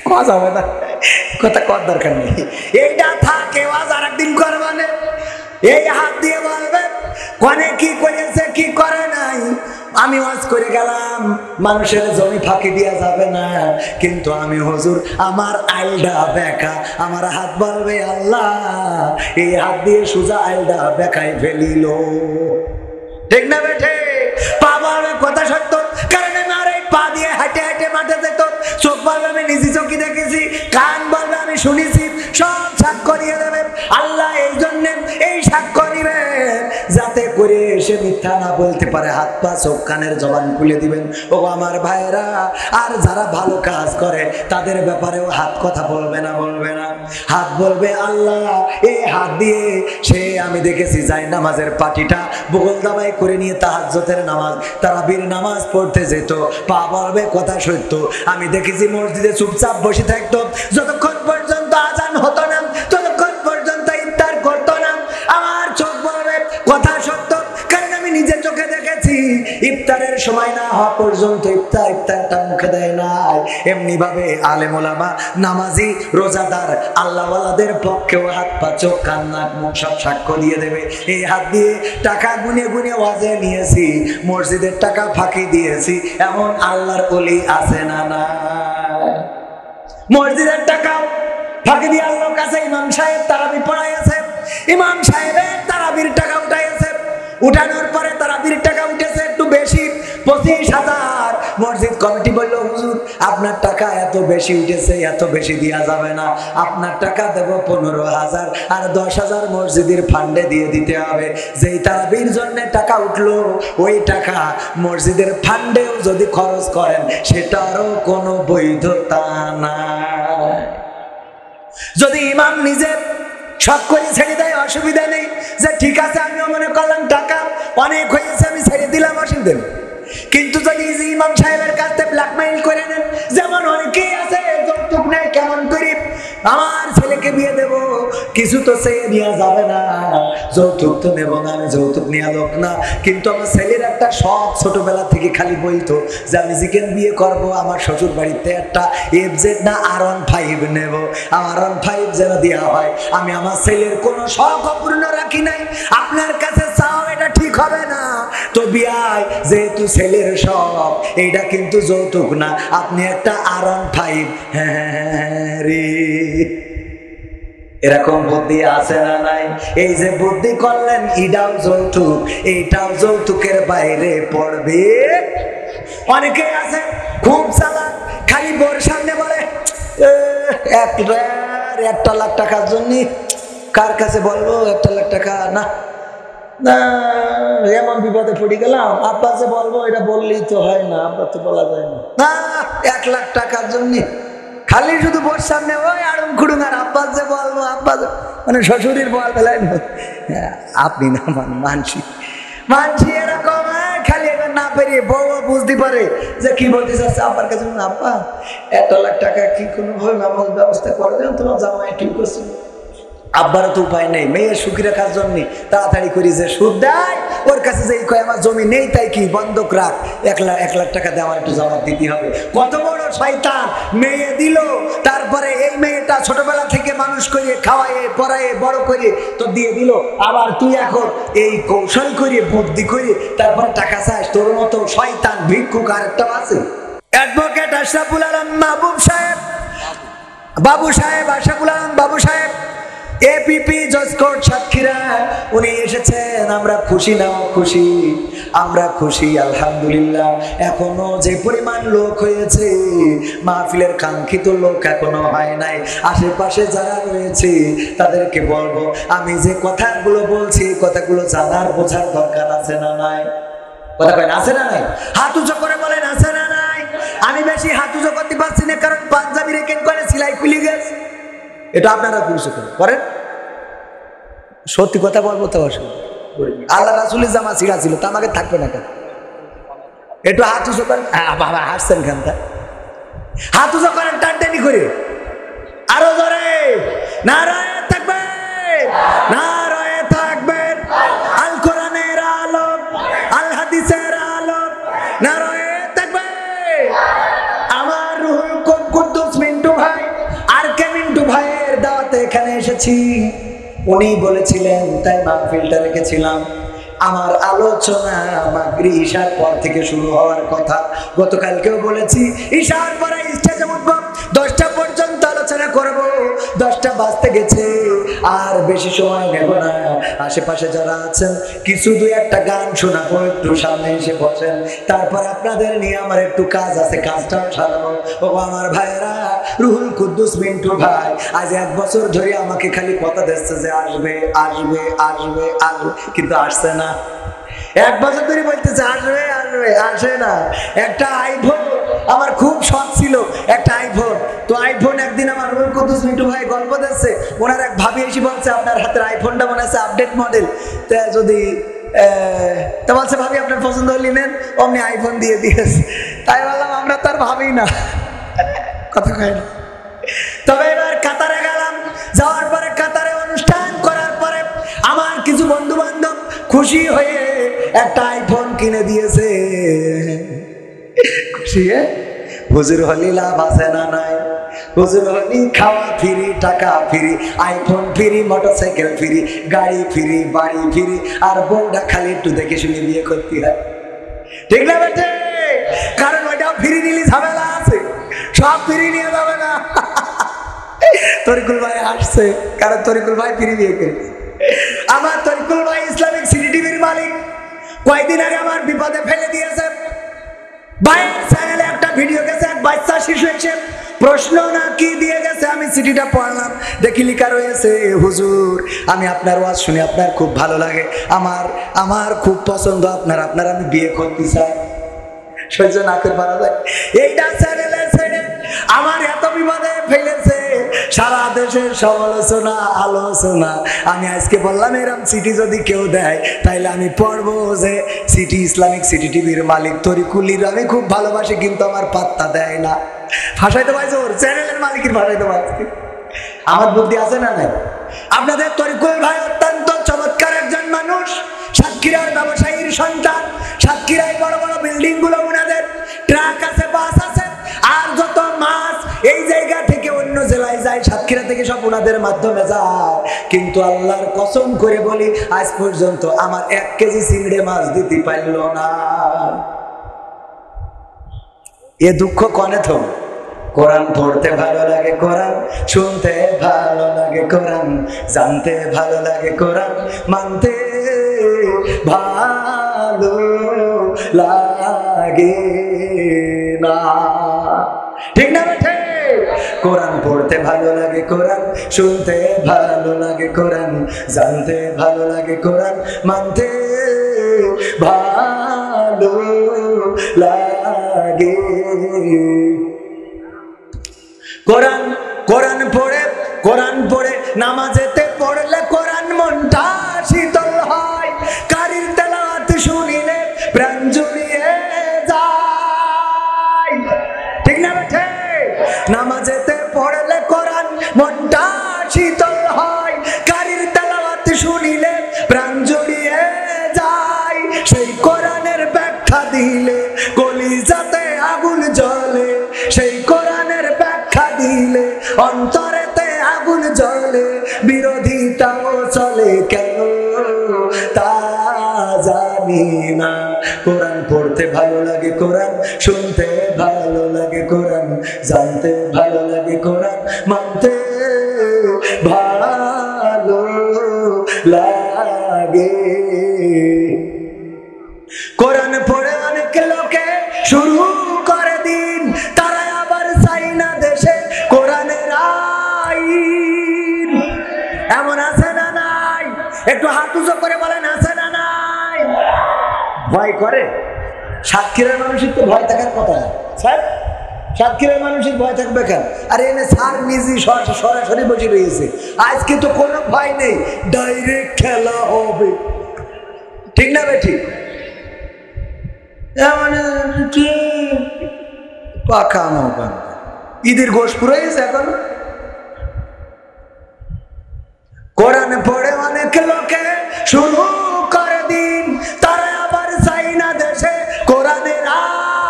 কথা হবে না, কথা কর দরকার নেই, এইটা থাকে ওয়াজ আর একদিন করবে না। এই হাত দিয়ে বলবে কোনে কি করেছে কি করে নাই, আমি ওয়াজ করে গেলাম, মানুষের জমি ফাঁকি দেওয়া যাবে না, কিন্তু আমি হুজুর আমার আইলটা বেকা। আমার হাত বলবে আল্লাহ এই হাত দিয়ে সোজা আইলটা বেকায় ফেলিল, ঠিক না বেঠে? পা বলবে কথা সত্য, কারণ আমার এই পা দিয়ে হাঁটে হাঁটে মাঠে যেত, চোখ বলবে আমি নিজে চোখে দেখেছি, কান বলবে আমি শুনেছি, সব সাক্ষ্য দিয়ে দেবে আল্লাহ। এই জন্য এই সাক্ষ্য নিবে যাতে কথা না বলতে পারে হাত পা চোখ কানের জবান খুলে দিবেন। ও আমার ভাইরা, আর যারা ভালো কাজ করে তাদের ব্যাপারেও হাত কথা বলবে না, বলবে না, হাত বলবে আল্লাহ। এই হাত দিয়ে সে আমি দেখেছি যায় নামাজের পাটিটা বগল দাবাই করে নিয়ে তাহাজ্জুদের নামাজ তারাবির নামাজ পড়তে যেত, পা বলবে কথা সত্য। আমি দেখেছি মসজিদে চুপচাপ বসে থাকতো যতক্ষণ পর্যন্ত আজান হতো না, ততক্ষণ পর্যন্ত ইফতার করতো না। আমার চোখ বলবে কথা সত্য, কারণ আমি নিজে চোখে দেখেছি ইফতারের সময় না হওয়া পর্যন্ত ইফতারটা মুখে দেয় নাই। এমনি ভাবে আলেম ওলামা, নামাজি, রোজাদার, আল্লাহওয়ালাদের পক্ষেও হাত পা চোখ কান নাক মুখ সব সাক্ষ্য দিয়ে দেবে। এই হাত দিয়ে টাকা গুনে গুনে ওয়াজে নিয়েছি, মসজিদের টাকা ফাঁকি দিয়েছি, এমন আল্লাহর ওলি আছে না? না, মসজিদের টাকা ফাঁকি দিয়ে আল্লাহর কাছে ইমাম সাহেব তারাবি পড়াইছে, ইমাম সাহেবের তারাবির টাকা উঠাইছে, উঠানোর পরে তারাবির টাকা উঠেছে একটু বেশি, 25,000। মসজিদ কমিটি বললো হুজুর আপনার টাকা এত বেশি উঠেছে, এত বেশি দেওয়া যাবে না, আপনার টাকা দেব 15,000, আর 10,000 মসজিদের ফান্ডে দিয়ে দিতে হবে। যেই তারাবির জন্য টাকা উঠলো ওই টাকা মসজিদের ফান্ডেও যদি খরচ করেন সেটারও কোনো বৈধতা নাই। যদি ইমাম নিজে সব করে ছেড়ে দেয় অসুবিধা নেই, যে ঠিক আছে আমিও মনে করলাম টাকা অনেক হয়েছে আমি ছেড়ে দিলাম, অসুবিধা নেই। কিন্তু যদি ইমাম সাহেবের কাছে ব্ল্যাকমেইল করে নেন, যেমন অনেকেই আছে যৌতুক নেয়, কেমন করি আমার ছেলেকে বিয়ে দেব, কিছু তো চেয়ে নেওয়া যাবে না, যৌতুক তো নেব না, আমি যৌতুক নেওয়া লোক না, কিন্তু আমার ছেলের একটা শখ ছোটবেলা থেকে খালি বলতো যে আমি যেখানে বিয়ে করব আমার শ্বশুর বাড়িতে একটা FZ না R15 নেব, আমার R15 যেন দেওয়া হয়। আমি আমার ছেলের কোনো শখ অপূর্ণ রাখি নাই, আপনার কাছে চাও এটা ঠিক হবে না তো বিয়াই, যেহেতু ছেলের শখ এইটা কিন্তু যৌতুক না, আপনি একটা R15 রে। এরকম বুদ্ধি আছে না নাই? এই যে বুদ্ধি করলেন এটাও যৌতুক, এইটাও যৌতুকের বাইরে পড়বে। অনেকে আছে খুব চালাক, খালি বোর সামনে বলে 1 লাখ টাকার জন্য কার কাছে বলবো 1 লাখ টাকা না, না এমন বিপদে পড়ে গেলাম, আব্বা যে বলবো এটা বললেই তো হয় না, আব্বা তো বলা যায় না, না 1 লাখ টাকার জন্য খালি শুধু বোর সামনে ওই আড়ং খুড়ুং, আর আব্বা যে বলবো, আব্বা মানে শ্বশুরের বল বেলায় আপনি না মানসি মানসি এরকম খালি এবার না পেরিয়ে বউ বুঝতে পারে যে কি বলতে চাচ্ছে আব্বার কাছে, আব্বা 1 লাখ টাকা কি কোনোভাবে ব্যবস্থা করে দেন, তোমার জামাই ঠিক করছে। আব্বারও তো উপায় নেই, মেয়ের সুখী রাখার জন্য তাড়াতাড়ি করি যে সুদ দেয় ওর কাছে যে কয় আমার জমি নেই তাই কি বন্ধক রাখ, 1 লাখ টাকা দিয়ে আমার একটু জবাব দিতে হবে। কত বড় শয়তান, মেয়ে দিল, তারপরে এই মেয়েটা ছোটবেলা থেকে মানুষ করে খাওয়ায়ে পড়ায়ে বড় করে তো দিয়ে দিল, আবার তুই এখন এই কৌশল করে বুদ্ধি করে তারপর টাকা চাস। তোর মতো শয়তান ভিক্ষুক আরেকটা আছে, অ্যাডভোকেট আশরাফুল আলম মাহবুব সাহেব, বাবু সাহেব, আশরাফুল আলম বাবু সাহেব, APP জজ কোর্ট সাতক্ষীরা, উনি এসেছেন। আমরা খুশি না খুশি? আমরা খুশি আলহামদুলিল্লাহ। এখনো যে পরিমাণ লোক হয়েছে, মাহফিলের কাঙ্ক্ষিত লোক এখনো হয় নাই। আশেপাশে যারা রয়েছে তাদেরকে বলবো, আমি যে কথাগুলো বলছি কথাগুলো জানার বোঝার দরকার আছে না নাই? কথা কয় আছে না নাই? হাত উঁচু করে বলেন আছে না নাই? আমি বেশি হাত উঁচু করতে পারছি না, কারণ পাঞ্জাবি রেখে করে সেলাই খুলে গেছে। এটা আপনারা পুরুষ করেন, সত্যি কথা বলবো তো আল্লাহ রাসূলের জামা ছিঁড়া ছিল, তা আমাকে থাকবে না কেন? একটু হাত উঁচু করেন, বাবা হাসছেন খানটা, হাত উঁচু করেন টানটানি করে, আরো জোরে নারায়ে তাকবীর, নারায়ে তাকবীর, আল কোরআনের আলো, আল হাদিসের আলো, নারায়ে তাকবীর। আমার রুহুল কুদ্দুস মিন্টু ভাই আর কে মিন্টু ভাইয়ের দাওয়াতে এখানে এসেছি, উনি বলেছিলেন তাই মাহফিলটা রেখেছিলাম। আমার আলোচনা মাগরিব ঈশার পর থেকে শুরু হওয়ার কথা, গতকালকেও বলেছি ঈশার পরে স্টেজে উঠব, 10টা পর্যন্ত আলোচনা করব, 10টা বাজতে গেছে, আর বেশি সময় নেব না। আশেপাশে যারা আছেন কিছু 2-1টা গান শোনাবো, একটু সামনে এসে বসেন, তারপর আপনাদের নিয়ে আমার একটু কাজ আছে, কাজটাও সারাবো। ও আমার ভাইয়েরা, রুহুল কুদ্দুস মিন্টু ভাই আজ 1 বছর ধরে আমাকে খালি কথা দিচ্ছে যে আসবে আসবে আসবে আসবে, কিন্তু আসছে না। 1 বছর ধরে বলতেছে আসবে আসবে, আসে না। একটা আইফোন আমার খুব শখ ছিল, একটা আইফোন। তো আইফোন একদিন আমার রুল কুদ্দুস মিটু ভাই গল্প দিচ্ছে, ওনার এক ভাবি এসে বলছে আপনার হাতের আইফোনটা মনে আছে আপডেট মডেল, তা যদি তা বলছে ভাবি আপনার পছন্দ হলি নেন, অমনি আইফোন দিয়ে দিয়েছে। তাই বললাম আমরা তার ভাবি না, কথা কয় না। তবে এবার কাতারে গেলাম, যাওয়ার পরে কাতারে অনুষ্ঠান করার পরে আমার কিছু বন্ধু বান্ধব খুশি হয়ে একটা আইফোন কিনে দিয়েছে। খুশি হুজুর হলি লাভ আছে না নাই? হুজুর হলি খাওয়া ফ্রি, টাকা free, iPhone free, motorcycle free, গাড়ি ফ্রি, বাড়ি ফ্রি, আর বউটা খালি একটু দেখে শুনে বিয়ে করতে হয়, ঠিক না বেটে? কারণ ওইটাও ফ্রি নিলে ঝামেলা আছে, সব ফ্রি নিয়ে যাবে না। তরিকুল ভাই আসছে, কারণ তরিকুল ভাই ফ্রি বিয়ে করেছে। আমার তরিকুল ভাই ইসলামিক সিটি টিভির মালিক, কয়েকদিন আগে আমার বিপদে ফেলে দিয়েছে। ভাইয়ের চ্যানেলে একটা ভিডিও গেছে, এক বাচ্চা শিশু এসে প্রশ্ন না কি দিয়ে গেছে, আমি চিঠিটা পড়লাম, দেখি লিখা রয়েছে হুজুর আমি আপনার ওয়াজ শুনে আপনার খুব ভালো লাগে, আমার খুব পছন্দ আপনার আমি বিয়ে করতে চাই। সহ্য না করে পারা যায়? এইটা চ্যানেলের ছেড়ে আমার এত বিপদে ফেলেছে, সারা দেশের সমালোচনা আলোচনা। আমি আজকে বললাম এরকম সিটি যদি কেউ দেয় তাইলে আমি পড়বো যে সিটি ইসলামিক সিটি টিভির মালিক তরিকুলির আমি খুব ভালোবাসি, কিন্তু আমার পাত্তা দেয় না। ভাষাইতে পারছে ওর চ্যানেলের মালিকের ভাষাইতে পারছে। আমার বুদ্ধি আছে না নাই? আপনাদের তরিকুল ভাই অত্যন্ত চমৎকার একজন মানুষ, সাতক্ষীরার ব্যবসায়ীর সন্তান। সাতক্ষীরায় বড় বড় বিল্ডিং গুলো ওনাদের, ট্রাক আছে, বাস আছে, আর যত মাছ এই জায়গা থেকে অন্য জেলায় যায় সাতক্ষীরা থেকে সব ওনাদের মাধ্যমে যায়। কিন্তু আল্লাহর কসম করে বলি আজ পর্যন্ত আমার 1 কেজি চিংড়ি মাছ দিতে পারল না। এ দুঃখ কনে থম? কোরআন পড়তে ভালো লাগে, কোরআন শুনতে ভালো লাগে, কোরআন জানতে ভালো লাগে, কোরআন মানতে ভালো লাগে না, ঠিক না বেঠে? কোরআন পড়তে ভালো লাগে, কোরআন শুনতে ভালো লাগে, কোরআন জানতে ভালো লাগে, কোরআন মানতে ভালো লাগে। কোরআন পড়ে নামাজেতে পড়লে কোরআন মনটা শীতল হয়, কারির তেলাওয়াত শুনিলে প্রাণ জুড়িয়ে যায়, ঠিক না বেঠে? নামাজেতে পড়লে কোরআন মনটা শীতল হয়, কারির তেলাওয়াত শুনিলে প্রাণ জুড়িয়ে যায়। সেই কোরআনের ব্যাখ্যা দিলে কলিজাতে আগুন জ্বলে, সেই কোরআনের ব্যাখ্যা দিলে অন্তরেতে আগুন জ্বলে, বিরোধিতাও চলে কেন তা জানি না। কোরআন পড়তে ভালো লাগে, কোরআন শুনতে ভালো লাগে, কোরআন জানতে ভালো লাগে, কোরআন মানতে ভালো লাগে। কোরআন পড়ে অনেক লোকে শুরু করে দিন, তারা আবার চাই না দেশে কোরআনের আইন। এমন আছে না নাই? একটু হাত উঁচু করে বলেন আছে না নাই? ভয় করে? সাতক্ষীরার মানুষের তো ভয় থাকার কথা স্যার, সাতক্ষীরার মানুষের ভয় থাকবে কেন? আর এনে স্যার নিজে সরাসরি বসে রয়েছে, আজকে তো কোনো ভয় নেই, ডাইরেক্ট খেলা হবে, ঠিক না বেঠিক? পাকা নৌকা ঈদের গোশ পুরাইছে এখন। কোরআন পড়ে অনেক লোকে শুরু করে দিন, তারা আবার চাই না দেশে কোরআনের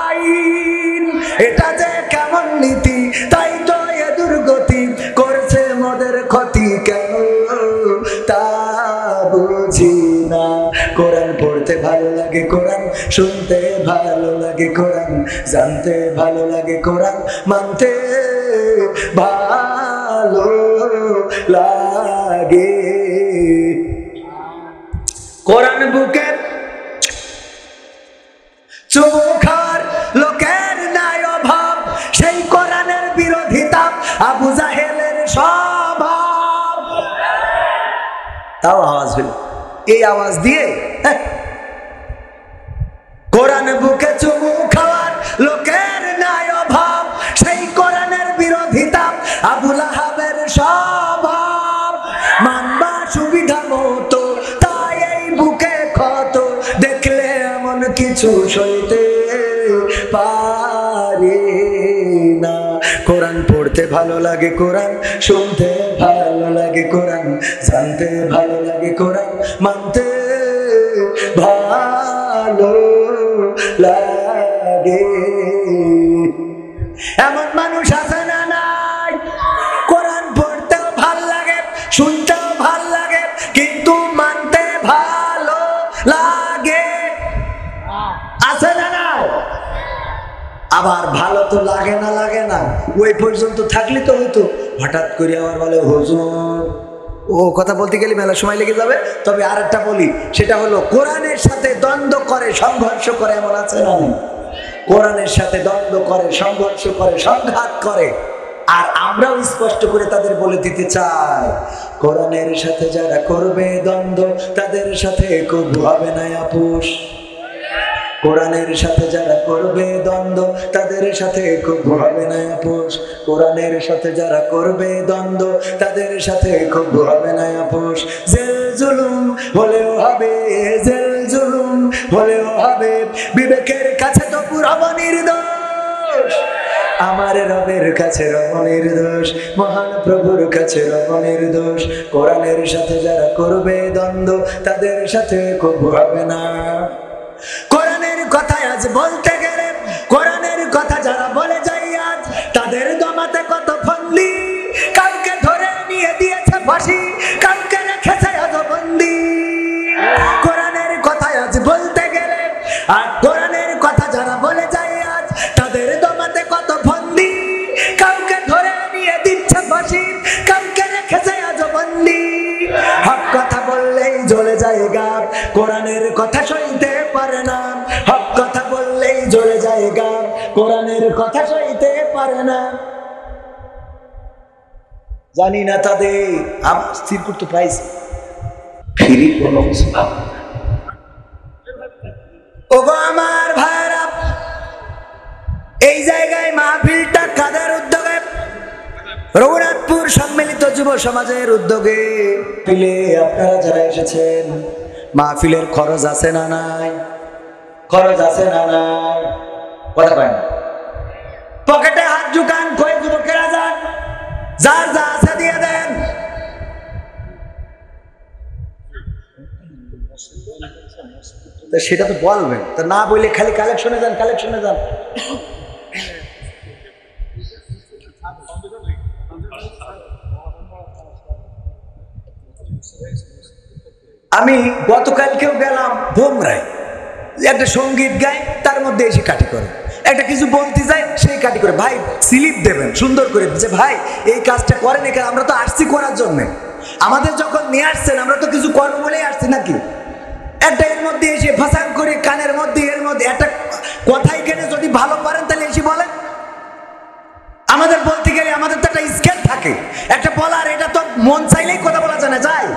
আইন। এটা যে কেমন নীতি, তাই তো এ দুর্গতি করছে মোদের ক্ষতি, কেন তা বুঝি না। কোরআন পড়তে ভালো লাগে, কোরআন শুনতে ভালো লাগে, কোরআন জানতে ভালো লাগে, কোরআন মানতে ভালো লাগে। কোরআন বুকে চুমু খাওয়ার লোকের নাই অভাব, সেই কোরআনের বিরোধিতা আবু জাহেলের স্বভাব। তাও আওয়াজ হইল, এই আওয়াজ দিয়ে কিছু সইতে পারি না। কোরআন পড়তে ভালো লাগে, কোরআন শুনতে ভালো লাগে, কোরআন জানতে ভালো লাগে, কোরআন মানতে ভালো লাগে। এমন মানুষ আছে না নাই? কোরআন পড়তেও ভাল লাগে, শুনতেও ভাল লাগে, কিন্তু মানতে ভালো লাগে, আছে না নাই? আবার ভালো তো লাগে না, লাগে না ওই পর্যন্ত থাকলে তো হইতো। হঠাৎ করে আবার বলে হুজুর, ও কথা বলতে গেলে মেলা সময় লেগে যাবে। তবে আর একটা বলি, সেটা হলো কোরআনের সাথে দ্বন্দ্ব করে, সংঘর্ষ করে, এমন আছে না? কোরআনের সাথে দ্বন্দ্ব করে, সংঘর্ষ করে, সংঘাত করে। আর আমরাও স্পষ্ট করে তাদের বলে দিতে চাই, কোরআনের সাথে যারা করবে দ্বন্দ্ব, তাদের সাথে কবু হবে না আপোষ। কোরআনের সাথে যারা করবে দ্বন্দ্ব, তাদের সাথে কবু হবে না আপোষ। কোরআনের সাথে যারা করবে দ্বন্দ্ব, তাদের সাথে কবু হবে না আপোষ। জেল জুলুম হলেও হবে, জেল জুলুম হলেও হবে, বিবেকের কাছে তো পুরো নির্দোষ। আমার রবের কাছে রব নির্দোষ, মহান প্রভুর কাছে রব নির্দোষ। কোরআনের সাথে যারা করবে দ্বন্দ্ব, তাদের সাথে কবু হবে না। কোরআনের কথা আজ বলতে গেলে, কোরআনের কথা যারা বলে যায় আজ, তাদের দমাতে কত ফন্দি। কাউকে ধরে নিয়ে দিয়েছে ফাঁসি, কাউকে রেখেছে আজ বন্দি। কোরআনের কথা আজ বলতে গেলে, আর কোরআনের কথা যারা বলে যায় আজ, তাদের দমাতে কত ফন্দি। কাউকে ধরে নিয়ে দিচ্ছে ফাঁসি, কাউকে রেখেছে আজ বন্দি। হক কথা বললেই জ্বলে যায় গাব, কোরআনের কথা সইতে পারে না। হক কথা বললেই জ্বলে যায় গাব, কোরআনের কথা সইতে পারে না। জানি না তাদের আমার স্থির করতে পাইছে ফিরি কোনো কিছু ভাব। ওগো আমার ভাইরা, এই জায়গায় মাহফিলটা কাদের উদ্যোগে? রঘুনাথপুর সম্মিলিত যুব সমাজের উদ্যোগে। পিলে আপনারা যারা এসেছেন, মাহফিলের খরচ আছে না নাই? খরচ আছে না নাই? কথা কয় না। পকেটে হাত ঢুকান, কই যুবকেরা যান, যার যা আছে দিয়ে দেন। সেটা তো বলবেন, তা না বললে খালি কালেকশনে যান, কালেকশনে যান। আমি গতকালকেও গেলাম ভোমরায়, একটা সঙ্গীত গায়, তার মধ্যে এসে কাটি করে, একটা কিছু বলতে যায় সেই কাটি করে। ভাই স্লিপ দেবেন সুন্দর করে, যে ভাই এই কাজটা করেন, এখানে আমরা তো আসছি করার জন্য, আমাদের যখন নিয়ে আসছেন আমরা তো কিছু করবো বলেই আসছি নাকি? একটা এর মধ্যে এসে ফাঁসান করে কানের মধ্যে, এর মধ্যে একটা কথাই কেনে যদি ভালো পারেন তাহলে এসে বলেন। আমাদের বলতে গেলে আমাদের তো একটা স্কেল থাকে, একটা বলার, এটা তো মন চাইলেই কথা বলা যায় না, যায়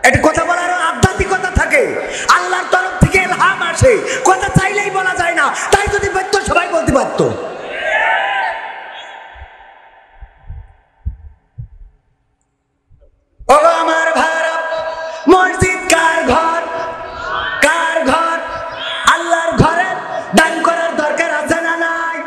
একটা কথা বলার আধ্যাত্মিকতা থাকে, আল্লাহর তরফ থেকে ইলহাম আসে, কথা চাইলেই বলা যায় না। তাই যদি পারতো সবাই বলতে পারতো। ও আমার ভাইরা, মসজিদ কার ঘর? কার ঘর? আল্লাহর ঘরে দান করার দরকার আছে না নাই?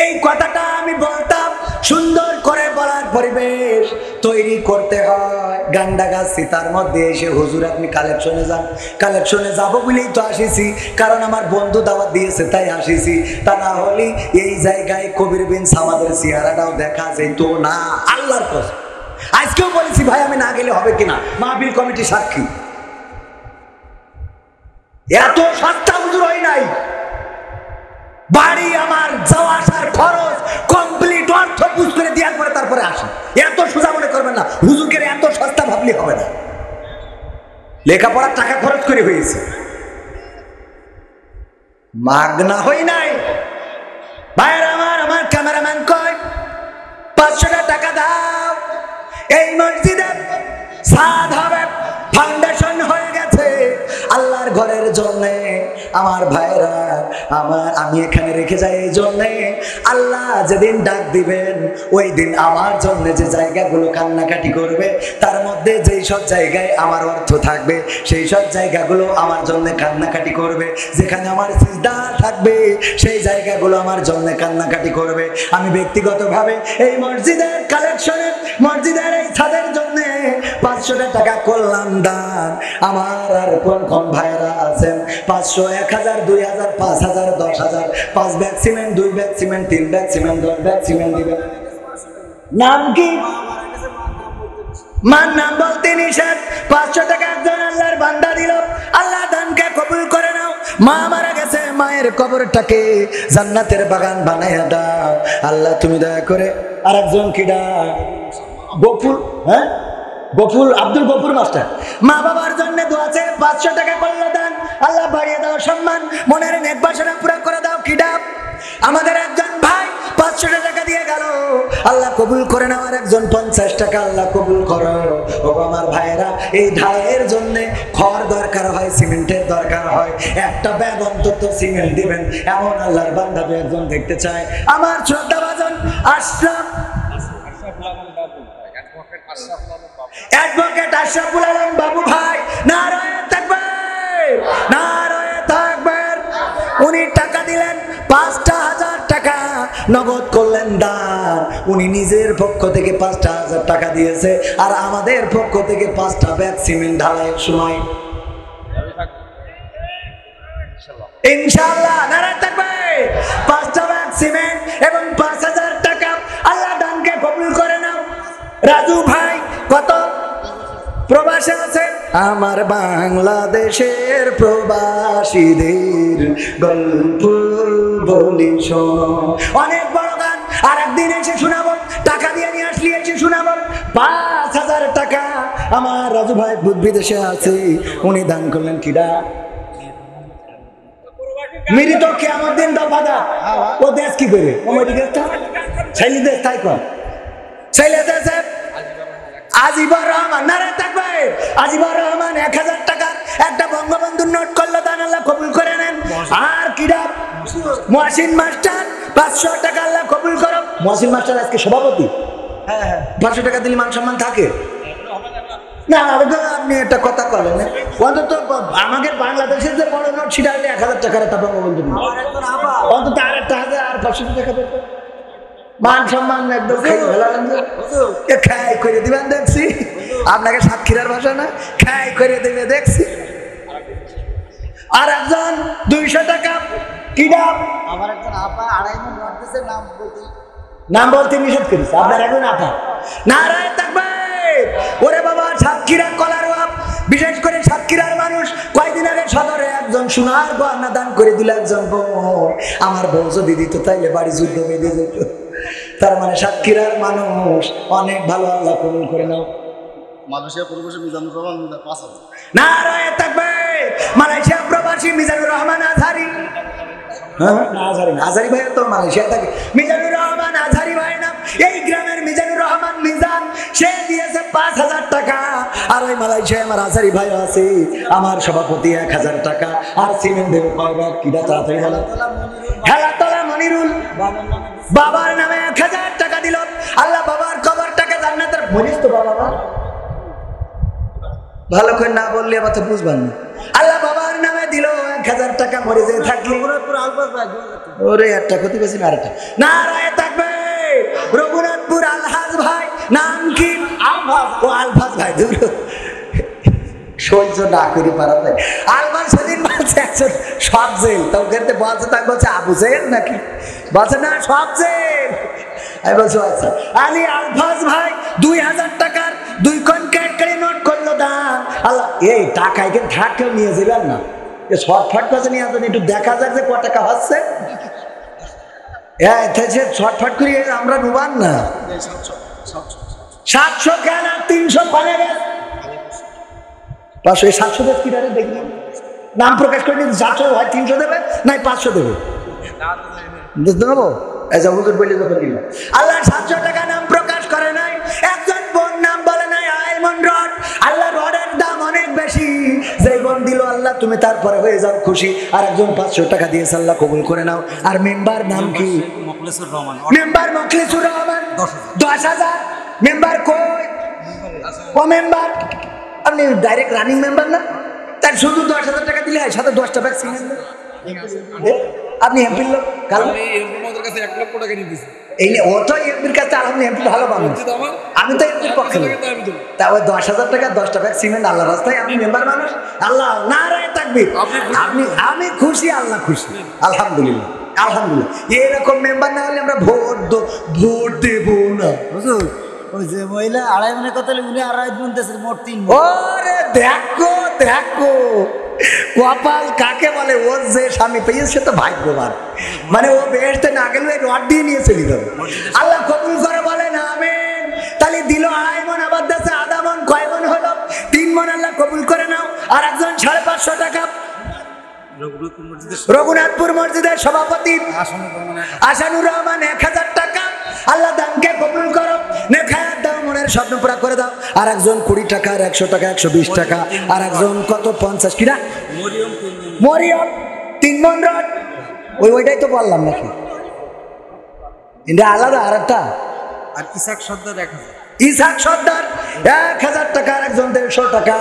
এই কথাটা আমি বলতাম, সুন্দর করে বলার পরিবেশ তৈরি করতে হয়। গান্ডা গাছি তার মধ্যে এসে হুজুর আপনি কালেকশনে যান। কালেকশনে যাবো বলেই তো আসিছি, কারণ আমার বন্ধু দাওয়াত দিয়েছে তাই আসিছি। তা না হলে এই জায়গায় কবির বিন সামাদের চেহারাটাও দেখা যেত না। আল্লাহর কসম আজকেও বলেছি ভাই, আমি না গেলে হবে কিনা, মাহফিল কমিটি সাক্ষী। এত সস্তা হুজুর হয় নাই। বাড়ি আমার যাওয়া আসার খরচ কমপ্লিট অর্থ বুঝ করে দেওয়ার পরে তারপরে আসি। এত সোজা মনে করবেন না, হুজুরকে এত সস্তা ভাবলে হবে না। লেখাপড়ার টাকা খরচ করে হয়েছে, মাগনা হই নাই। ভাইয়ের আমার ক্যামেরাম্যান কয় 500 টাকা দাও, এই মসজিদে ছাদ হবে, ফাউন্ডেশন হয়ে গেছে আল্লাহর ঘরের জন্য। আমার ভাইরা আমি এখানে রেখে যাই এই জন্যে, আল্লাহ যেদিন ডাক দিবেন ওই দিন আমার জন্য যে জায়গাগুলো কান্নাকাটি করবে তার মধ্যে যেই সব জায়গায় আমার অর্থ থাকবে সেই সব জায়গাগুলো আমার জন্য কান্নাকাটি করবে। যেখানে আমার সিজদা থাকবে সেই জায়গাগুলো আমার জন্য কান্নাকাটি করবে। আমি ব্যক্তিগতভাবে এই মসজিদের কালেকশনে, মসজিদের এই ছাদের জন্য 500 টাকা করলাম দান। আমার আর কোন কোন ভাইরা আছেন 500, 1000, 2000, 5000, 10000, 5 bag cement, 2 bag cement, 3 bag cement, 10 bag cement দিবেন। নাম কি? মান নাম বলতে নিষেধ। 500 টাকা একজন আল্লাহর বান্দা দিল, আল্লাহ দানকে কবুল করে নাও। মা মারা গেছে, মায়ের কবরটাকে জান্নাতের বাগান বানাইয়া দাও আল্লাহ তুমি দয়া করে। আরেকজন কিডা? গফুর, হ্যাঁ গফুর, আব্দুল গফুর মাস্টার। মা বাবার জন্য দোয়া আছে, 500 টাকা করলো দান। আল্লাহ বাড়িয়ে দাও সম্মান, মনের নেক বাসনা পুরা করে দাও। কিডা? আমাদের একজন ভাই 500 টাকা দিয়ে গেল, আল্লাহ কবুল করে নাও। আর একজন 50 টাকা, আল্লাহ কবুল করো। ও আমার ভাইয়েরা, এই ঢালাইয়ের জন্য খড় দরকার হয়, সিমেন্টের দরকার হয়, একটা ব্যাগ অন্তত সিমেন্ট দিবেন এমন আল্লাহর বান্দা একজন দেখতে চায়। আমার শ্রদ্ধাভাজন আশরাফ, অ্যাডভোকেট আশরাফুল আলম বাবু ভাই, নারায়ে তাকবীর, নারায়ে তাকবীর। উনি টাকা দিলেন 5000 টাকা, নগদ করলেন দান। উনি নিজের পক্ষ থেকে 5000 টাকা দিয়েছে, আর আমাদের পক্ষ থেকে 5টা ব্যাগ সিমেন্ট ঢালাইয়ের সময় ইনশাআল্লাহ, নারায়ে তাকবীর, 5টা ব্যাগ সিমেন্ট এবং 5000 টাকা। আল্লাহ দানকে কবুল করে নাও। রাজু ভাই কত প্রবাসে আছে? আমার বাংলাদেশের প্রবাসীদের গল্প বলি শোনো। অনেক বড় গান, আর একদিন এসে শোনাবো। টাকা দিয়ে নিয়ে আসলি, এসে শোনাবো। 5000 টাকা আমার রাজু ভাই বিদেশে আছে, উনি দান করলেন। কিরা? মৃত কিয়ামত দিন দফাদা। ও দেশ কি করে? ছেলে দেশ তাই কর, ছেলে দেশে আজিবর রহমান, নারায়ে তাকবীর। আজিবর রহমান 1000 টাকা একটা বঙ্গবন্ধুর নোট করলো দান, আল্লাহ কবুল করে নেন। আর কিরা? মহসিন মাস্টার 500 টাকা, আল্লাহ কবুল করো। মহসিন মাস্টার আজকে সভাপতি। 500 টাকা দিলে মান সম্মান থাকে না? আপনি একটা কথা বলেন, অন্তত আমাদের বাংলাদেশের যে বড় নোট সেটা হলে 1000 টাকার একটা বঙ্গবন্ধু, অন্তত আর একটা 1000 আর 500 টাকা দরকার। মান সম্মান একদম খাই করে দিবেন দেখছি। আপনাকে সাতক্ষীরার ভাষা না, খাই করে দিবে দেখছি। আর একজন 200 টাকা। কি নাম? আমার একজন আপা 2.5 মণ নোট দিয়েছে, নাম বলতে নিষেধ করেছে। আপনার একজন আপা। নারায়ে তাকবীর। ওরে বাবা, সাতক্ষীরা কলার বাপ, বিশেষ করে সাতক্ষীরার মানুষ। কয়েকদিন আগে সদরে একজন সোনার গয়না দান করে দিল একজন বোন। আমার বউ যদি দিত তাইলে বাড়ি যুদ্ধ বেঁধে যেত। তার মানে সাতক্ষীরার মানুষ অনেক ভালো, আল্লাহ কবুল করে নাও। মালয়েশিয়া প্রবাসী মিজানুর রহমান, 5000। নারায়ে তাকবীর। মালয়েশিয়া প্রবাসী মিজানুর রহমান আজহারি, হ্যাঁ আজহারি ভাই তো মালয়েশিয়া থাকে। মিজানুর রহমান আজহারি ভাই নাম। এই গ্রামের মিজানুর রহমান মিজান, সে দিয়েছে 5000 টাকা। আর ওই মালয়েশিয়ায় আমার আজহারি ভাই আছে, আমার সভাপতি 1000 টাকা। আর সিমেন্ট দেবে কয় ব্যাগ? কিটা তাড়াতাড়ি বলেন। হেলাতলা মনিরুল বাবার নামে 1000 টাকা দিল। আল্লাহ বাবার কবরটাকে জান্নাতের মরিস তো বাবা, ভালো করে না বললে আবার তো বুঝবেন না। আল্লাহ বাবার নামে দিল 1000 টাকা, মরে যেতে থাকলো। ওরে একটা ক্ষতি করছি না, আরেকটা। নারায়ে তাকবীর। রঘুনাথপুর আলহাজ ভাই, নাম কি? আলফাজ। ও আলফাজ ভাই, দূর সহ্য না করি পারা যায়। আলফাজ সেদিন বলছে একজন সব জেল, তো ওখানে বলছে, তাকে বলছে আবু জেল নাকি? বলছে না, সব জেল। আমি বলছি আচ্ছা। আলী আলফাজ ভাই 2000 টাকার 2 কোন ক্যাটকারি নোট করলো দান। আল্লাহ, এই টাকা এখানে থাকলেও নিয়ে যাবেন না, শর্টফট করে নিয়ে আসবেন, একটু দেখা যাক যে কত টাকা হচ্ছে। শর্টফট করে আমরা নুবান না। 700 কেন? 300 পালে গেছে 500। 700 দেব কি দাঁড়িয়ে দেখি নাম প্রকাশ করে নিয়ে 700 হয়, 300 দেবে নাই 500 দেবে, বুঝতে পারবো। আল্লাহ 700 টাকা নাম প্রকাশ করে নাই। একজন বোন নাম বলে নাই, আইমন রড। আল্লাহ রডের দাম অনেক বেশি। যে বোন দিল আল্লাহ তুমি তারপরে হয়ে যাও খুশি। আর একজন 500 টাকা দিয়েছে, আল্লাহ কবুল করে নাও। আর মেম্বার নাম কি? মেম্বার মখলিসুর রহমান 10,000। মেম্বার কই? ও মেম্বার আপনি ডাইরেক্ট রানিং মেম্বার না? তার শুধু 10,000 টাকা দিলে হয়, সাথে 10টা ব্যাগ সিমেন্ট। আপনি এমপির লোক, এই ও তো এমপির কাছে আপনি এমপি ভালো পাবেন, আমি তো এমপির পক্ষে। তা ওই 10,000 টাকা 10টা ব্যাগ সিমেন্ট আল্লাহ রাস্তায়, আমি মেম্বার মানুষ। আল্লাহ নারায়ে তাকবীর। আমি খুশি, আল্লাহ খুশি, আলহামদুলিল্লাহ আলহামদুলিল্লাহ। এরকম মেম্বার না হলে আমরা ভোট দেবো না। ওই যে মহিলা 2.5 মনে কথা, উনি 2.5 মন দিয়েছে, মোট 3 মন। ওরে দেখো দেখো কপাল কাকে বলে, ওর যে স্বামী পেয়েছে সে তো ভাগ্যবান। মানে ও বেহেশতে না গেলে রড দিয়ে নিয়ে চলে যাবে। আল্লাহ কবুল করে বলেন আমিন। তাহলে দিল 2.5 মন, আবার দেশে আধা মন, কয় মন হলো? 3 মন। আল্লাহ কবুল করে নাও। আর একজন 550 টাকা রঘুনাথপুর মসজিদের সভাপতি আসানুর রহমান 1000 টাকা। আল্লাহ দানকে কবুল করো, নেখায়াত দাও, মনের স্বপ্ন পুরা করে দাও। আর একজন 20 টাকা, আর 100 টাকা, 120 টাকা। আর একজন কত 50 কিনা মরিয়ম 3 মন রড। ওইটাই তো বললাম নাকি? এটা আলাদা আর একটা। আর ইসাক সর্দার 1000। ইসাক সর্দার 1000 টাকা। আর একজন 150 টাকা।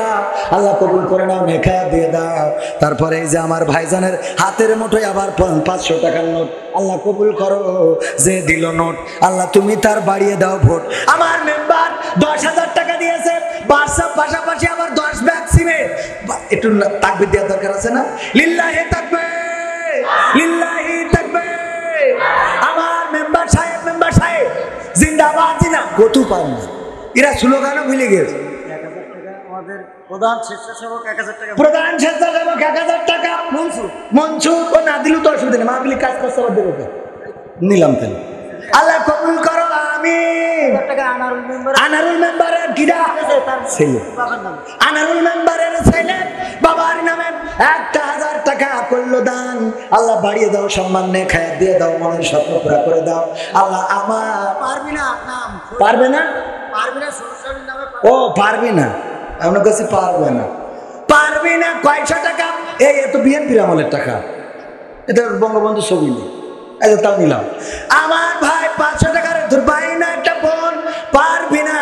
আল্লাহ কবুল করে নাও, নেখায়াত দিয়ে দাও। তারপরে এই যে আমার ভাইজানের হাতের মুঠোয় আবার 500 টাকার নোট, আল্লাহ কবুল করো। যে দিল নোট আল্লাহ তুমি তার বাড়িয়ে দাও ভোট। আমার মেম্বার 10,000 টাকা দিয়েছে, পাশাপাশি আবার 10 ব্যাগ সিমেন্ট। একটু তাকবীর দেওয়ার দরকার আছে না? লিল্লাহি তাকবীর, লিল্লাহি তাকবীর। আমার মেম্বার সাহেব জিন্দাবাদ জিনা কত পান না, এরা স্লোগানও ভুলে গেছে। 1000 টাকা আমাদের প্রধান স্বেচ্ছাসেবক 1000 টাকা, প্রধান স্বেচ্ছাসেবক 1000 টাকা। মনসুর ও না দিলেও তো অসুবিধা নেই, মাহফিলে কাজ করতে আবার দেবো নিলাম তাহলে। আল্লাহ কবুল করো আমিন। আনারুল মেম্বারের কিরা ছেলে, আনারুল মেম্বারের ছেলে বাবার নামে 1000 টাকা করলো দান। আল্লাহ বাড়িয়ে দাও, সম্মান নেখায়াত দিয়ে দাও, মনের স্বপ্ন পুরা করে দাও। আল্লাহ আমার পারবি না নাম পারবে না, পারবি না সরকারি নামে ও পারবি না, আমরা কাছে পারবে না, পারবি না। কয়শো টাকা? এই এত বিএনপির আমলের টাকা, এটা বঙ্গবন্ধু ছবি নেই, তাও নিলাম। আমার ভাই 500 টাকার তোর ভাই না একটা বোন, পারবি না।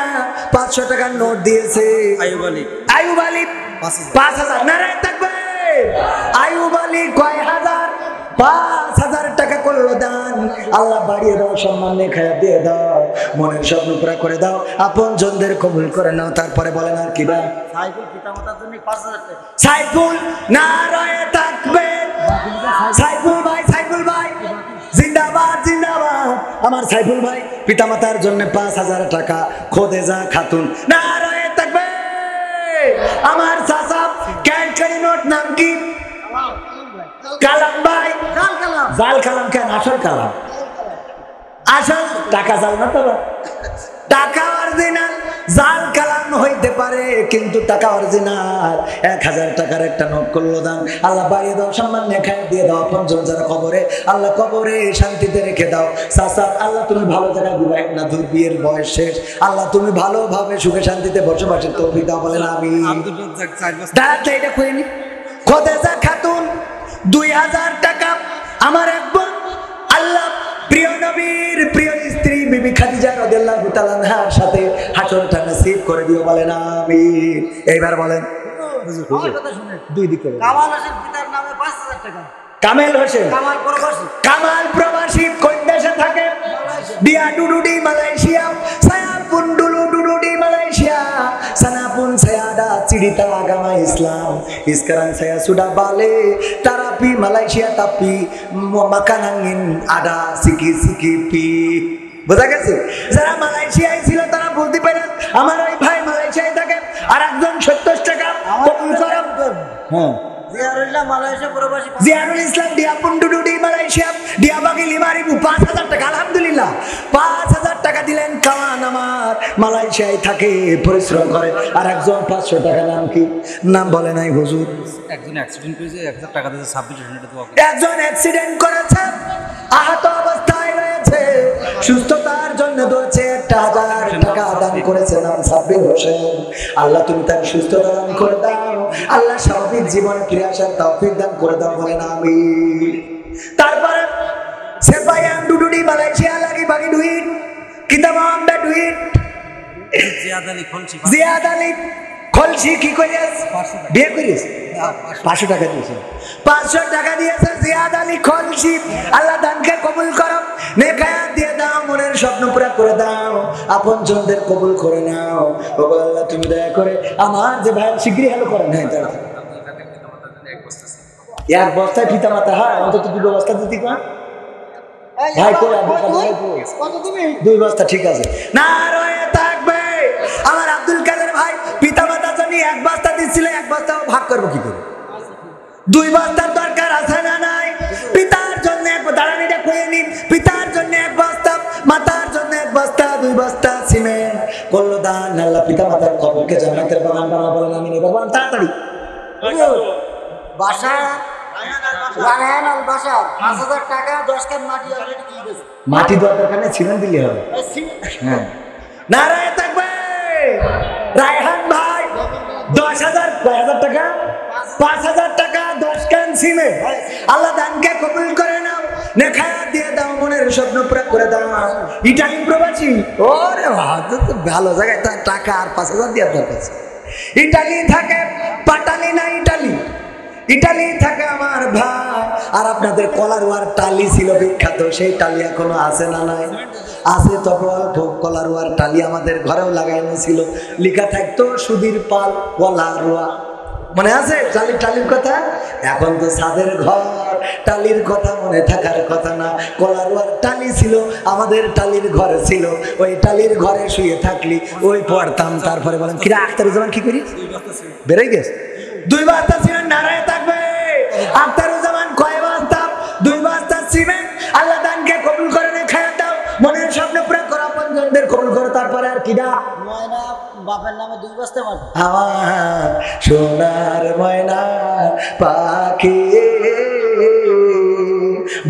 500 টাকার নোট দিয়েছে আইয়ুব আলী 5,000। নারায়ে তাকবীর। আইয়ুব আলী কয় হাজার? 5,000 টাকা করলো দান। আল্লাহ বাড়িয়ে দাও, সম্মান নেখায়াত দিয়ে দাও, মনের স্বপ্ন পুরা করে দাও, আপন জনদের কবুল করে নাও। তারপরে বলেন আর কি ভাই? সাইফুল পিতামাতার জন্য 5,000 টাকা। সাইফুল নারায়ে তাকবীর। সাইফুল ভাই, সাইফুল ভাই জিন্দাবাদ জিন্দাবাদ। আমার সাইফুল ভাই পিতামাতার জন্য 5,000 টাকা। খোদেজা খাতুন নারায়ে তাকবীর। আমার চাচা ক্যান্টারি নোট নাম কি? কালাম ভাই। জাল কালাম কেন? আসল কালাম। আসল টাকা জাল না তো, টাকা অরিজিনাল। জাল কালাম হইতে পারে কিন্তু টাকা অরিজিনাল। 1000 টাকার একটা নোট করলো দান। আল্লাহ বাড়িয়ে দাও, সম্মান নেখায় দিয়ে দাও, আপনজন যারা কবরে আল্লাহ কবরে শান্তিতে রেখে দাও। চাচা আল্লাহ তুমি ভালো জায়গায় দিবা না, দূর বিয়ের বয়স শেষ, আল্লাহ তুমি ভালোভাবে সুখে শান্তিতে বসবাসের তৌফিক দাও। বলেন আমিন। দাঁড়াতে এটা কইনি। খোদেজা খাতুন 2000 টাকা। আমার এক বোন আল্লাহ প্রিয় নবীর প্রিয় স্ত্রী বিবি খাদিজা রাদিয়াল্লাহু তাআলা আনহার সাথে হাসরটা নসিব করে দিও। বলেন আমিন। এইবার বলেন আমার কথা শুনেন। দুই দিকে কামাল হোসেন পিতার নামে 5,000 টাকা। কামেল হোসেন কামাল প্রবাসী। কামাল প্রবাসী কোন দেশে থাকে? দিয়া ডুডুডি মালয়েশিয়া। সায়াপুন ডুডুডি মালয়েশিয়া। সানাপুন সায়াডা চিড়িতা আগামা ইসলাম। ইসকারান সায়া সুডা বালে তারাপি মালয়েশিয়া তাপি মাকানাঙ্গিন আডা সিকি সিকি পি। বোঝা গেছে? যারা মালয়েশিয়ায় ছিল তারা বলতে পারেন আমার ওই ভাই মালয়েশিয়ায় থাকে। আর একজন 70 টাকা কবুল করো। হ্যাঁ জিয়ারুল ইসলাম ডিয়াপুন ডুডুডি মালয়েশিয়া ডিয়াবাগি লিমারিবু 5,000 টাকা। আলহামদুলিল্লাহ 5,000 টাকা দিলেন। কামান আমার মালয়েশিয়ায় থাকে, পরিশ্রম করে। আর একজন 500 টাকা। নাম কি? নাম বলে নাই হুজুর। একজন অ্যাক্সিডেন্ট করেছে, 1000 টাকা দিয়েছে, 26 একজন অ্যাক্সিডেন্ট করেছে, আহত অবস্থায় রয়েছে, সুস্থতার জন্য দোয়াছে 1,000 টাকা দান করেছে। নাম সাব্বির হোসেন। আল্লাহ তুমি তার সুস্থতা দান করে দাও, আল্লাহ স্বাভাবিক জীবনে ফিরে আসার তৌফিক দান করে দাও, বলেন আমিন। তারপরে সেপাইয়ান ডুডুডি মালয়েশিয়া লাগি বাকি ডুইট কিতাব আমবে ডুইট জিয়াদ আলী খলসি কি করিস বিয়ে করিস 500 টাকা দিয়েছে, 500 টাকা দিয়েছে জিয়াদ আলী খলসি। আল্লাহ দানকে কবুল করো, নেক হায়াত দিয়ে দাও, মনের স্বপ্ন পুরা করে দাও, আপনজনদের কবুল করে নাও। ওগো আল্লাহ তুমি দয়া করে আমার যে ভাই শিগগিরই হ্যালো করেন। হ্যাঁ তারা এক বস্তায় পিতা মাতা, হ্যাঁ অন্তত 2 বস্তা দিতে কর ভাই। কই কত তুমি 2 বস্তা ঠিক আছে না রয়ে থাকবে। আমার আব্দুল কাদের ভাই পিতা মাতা জানি 1 বস্তা দিছিল, 1 বস্তা ভাগ করবো কি করে? 2 বস্তার দরকার আছে না নাই? পিতার জন্য দাঁড়ানিটা কয়ে নিন, পিতার জন্য 1 বস্তা, মাতার জন্য 1 বস্তা, 2 বস্তা সিমেন্ট করলো দান। আল্লাহ পিতা মাতার কবরকে জান্নাতের বাগান বানাও, বলেন আমিন। এবার বলেন তাড়াতাড়ি। বাসা রায়হান আল বাসা 5000 টাকা 10 কান মাটি অলরেডি দিয়ে গেছে। মাটি দেওয়ার দরকার নেই, সিমেন্ট দিলে হবে। হ্যাঁ নারায় থাকবে। রায়হান ভাই 10,000 কয় টাকা 5,000 টাকা 10 কান সিমেন্ট। আল্লাহ দানকে কবুল করে নাও, নেক হায়াত দিয়ে দাও, মনের স্বপ্ন পুরা করে দাও। ইটালি প্রবাসী, ওরে তো ভালো জায়গায় তার টাকা আর 5,000 দেওয়ার দরকার। ইটালি থাকে, পাটালি না ইটালি, ইটালি থাকে আমার ভাই। আর আপনাদের কলারওয়ার টালি ছিল বিখ্যাত, সেই টালি এখনো আছে না নাই? আছে। তবে অল্প কলারওয়ার টালি আমাদের ঘরেও লাগানো ছিল, লেখা থাকতো সুধীর পাল কলারওয়া, মনে আছে টালির কথা? এখন তো ছাদের ঘর, টালির কথা মনে থাকার কথা না। কলারওয়ার টালি ছিল, আমাদের টালির ঘর ছিল, ওই টালির ঘরে শুয়ে থাকলি ওই পড়তাম। তারপরে বলেন কিরা আখতারুজ্জামান কি করি বেড়ে গেছে 2 বস্তা সিমেন্ট। নারায় থাকবে। আখতারুজ্জামান কয় বস্তা? 2 বস্তা সিমেন্ট। আল্লাহ দানকে কবুল করে নে, খায়া দাও, মনের স্বপ্ন পুরা করো, আপনজনদের কবুল করো। তারপরে আর কি দা? ময়না বাপের নামে 2 বস্তা মাটি। আমার সোনার ময়না পাখি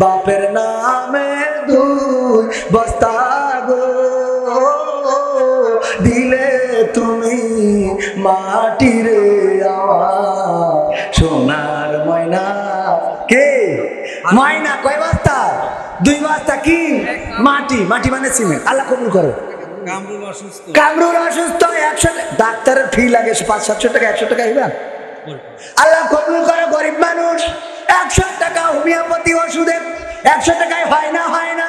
বাপের নামে 2 বস্তা গো দিলে তুমি মাটি রে আমার সোনার ময়না। কে ময়না? কয় বস্তা? 2 বস্তা কি মাটি? মাটি মানে সিমেন্ট। আল্লাহ কবুল করো। কামরুল অসুস্থ, 100 ডাক্তারের ফি লাগে 500-700 টাকা, 100 টাকা হইবা। আল্লাহ কবুল করে। গরিব মানুষ 100 টাকা হোমিওপ্যাথি ওষুধে 100 টাকায় হয় না, হয় না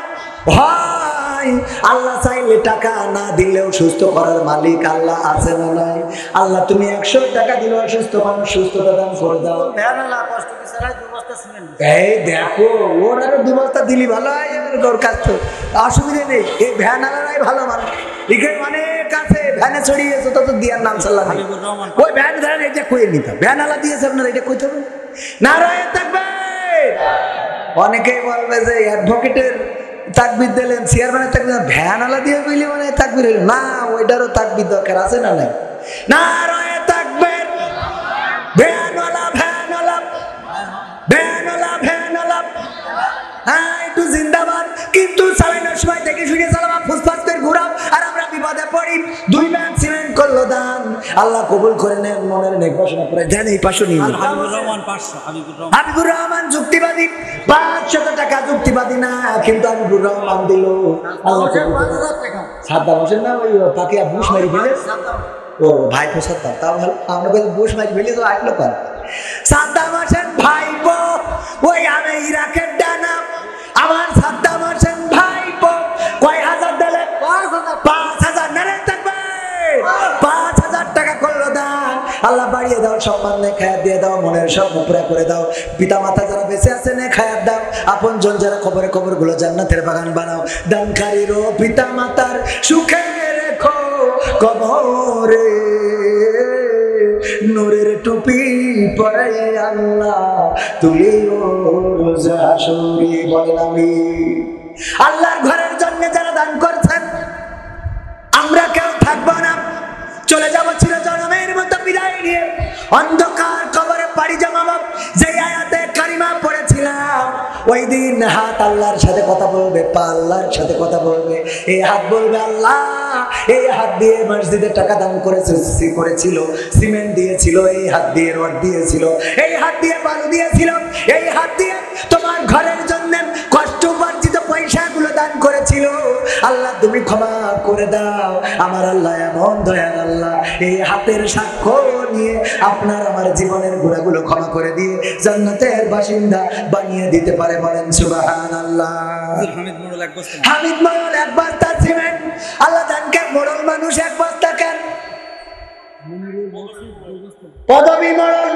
ভাই। আল্লাহ চাইলে টাকা না দিলেও সুস্থ করার মালিক আল্লাহ আছে না নাই? আল্লাহ তুমি 100 টাকা দিলে অসুস্থ মানুষ সুস্থতা দান করে দাও। এই দেখো ওর আরো 2 বস্তা দিলি ভালো হয়, ওর কাছ তো অসুবিধা নেই। এই ভ্যান আলারাই ভালো মানুষ, এখানে অনেক আছে ভ্যানে ছড়িয়েছে, তত দিয়ার নাম সাল্লাহ। ওই ভ্যান ধরেন এটা কয়ে নিতাম, ভ্যান আলা দিয়েছে আপনার, এটা কইতে হবে না। রয়ে থাকবে। অনেকেই বলবে যে অ্যাডভোকেটের তাকবির দিলেন, চেয়ারম্যানের তাকবির, ভ্যান আলা দিয়ে বললি মানে তাকবির হইল না, ওইটারও তাকবির দরকার আছে না নাই? না রয়ে থাকবে। ভ্যানওয়ালা ভ্যানওয়ালা ভ্যানওয়ালা ভ্যানওয়ালা হ্যাঁ একটু জিন্দাবাদ, কিন্তু চালানোর সময় দেখে শুনে চালাবা, ফুসফাস করে ঘুরাও আর আমরা বিপদে পড়ি। 2 ব্যাগ সিমেন্ট করলো দান, আল্লাহ কবুল করে নেন, মনের নেক বাসনা করে দেন। এই 500 নিয়ে হাবিবুর রহমান যুক্তিবাদী, 500 টাকা যুক্তিবাদী না, কিন্তু হাবিবুর রহমান দিল। আল্লাহ সাদ্দাম হোসেন না, ওই পাকিয়া বুশ মারি ফেলে। ও ভাই তো সাদ্দাম, তাও ভালো। আমরা বলি বুশ মারি ফেলে তো আসলো কেন? সাদ্দাম হোসেন ভাইপো, ওই আমি ইরাকের ডানা। আমার সাদ্দাম হোসেন ভাইপো কয় হাজার দিলে? 5,000। না রে থাকবে। 5,000 টাকা করলো দান। আল্লাহ বাড়িয়ে দাও, সম্মান নে খায়াত দিয়ে দাও, মনের স্বপ্ন পুরা করে দাও। পিতা মাতা যারা বেঁচে আছে নে খায়াত দাও, আপন জন যারা কবরে, কবরগুলো জান্নাতের বাগান বানাও। দানকারীরও পিতা মাতার সুখে রেখো কবরে, নূরের টুপি পরে আল্লাহ তুলিও হাসরে, বলেন আমিন। আল্লাহর ঘরের জন্য যারা দান করছেন, আমরা কেউ থাকবো না, চলে যাবো চিরজনমের মতো বিদায় নিয়ে। অন্ধকার কবরে পাড়ি জমাবো। যে আয়াতে কারিমা পড়েছিলাম ওই দিন হাত আল্লাহর সাথে কথা বলবে, পা আল্লাহর সাথে কথা বলবে। এই হাত বলবে আল্লাহ, এই হাত দিয়ে মসজিদে টাকা দান করেছিল, সিমেন্ট দিয়েছিল, এই হাত দিয়ে রড দিয়েছিল, এই হাত দিয়ে বালু দিয়েছিল, এই হাত দিয়ে তোমার ঘরের জন্য কষ্ট উপার্জিত পয়সাগুলো দান করেছিল। আল্লাহ তুমি ক্ষমা করে দাও। আমার আল্লাহ এমন দয়ার আল্লাহ, এই হাতের সাক্ষ্য নিয়ে আপনার আমার জীবনের গুনাহগুলো ক্ষমা করে দিয়ে জান্নাতের বাসিন্দা বানিয়ে দিতে পারে। বলেন সুবহানাল্লাহ। হামিদ মোড়ল এক বস্তা সিমেন্ট, আল্লাহ জানকে মোড়ল মানুষ এক বস্তা কেন? পদবী মোড়ল,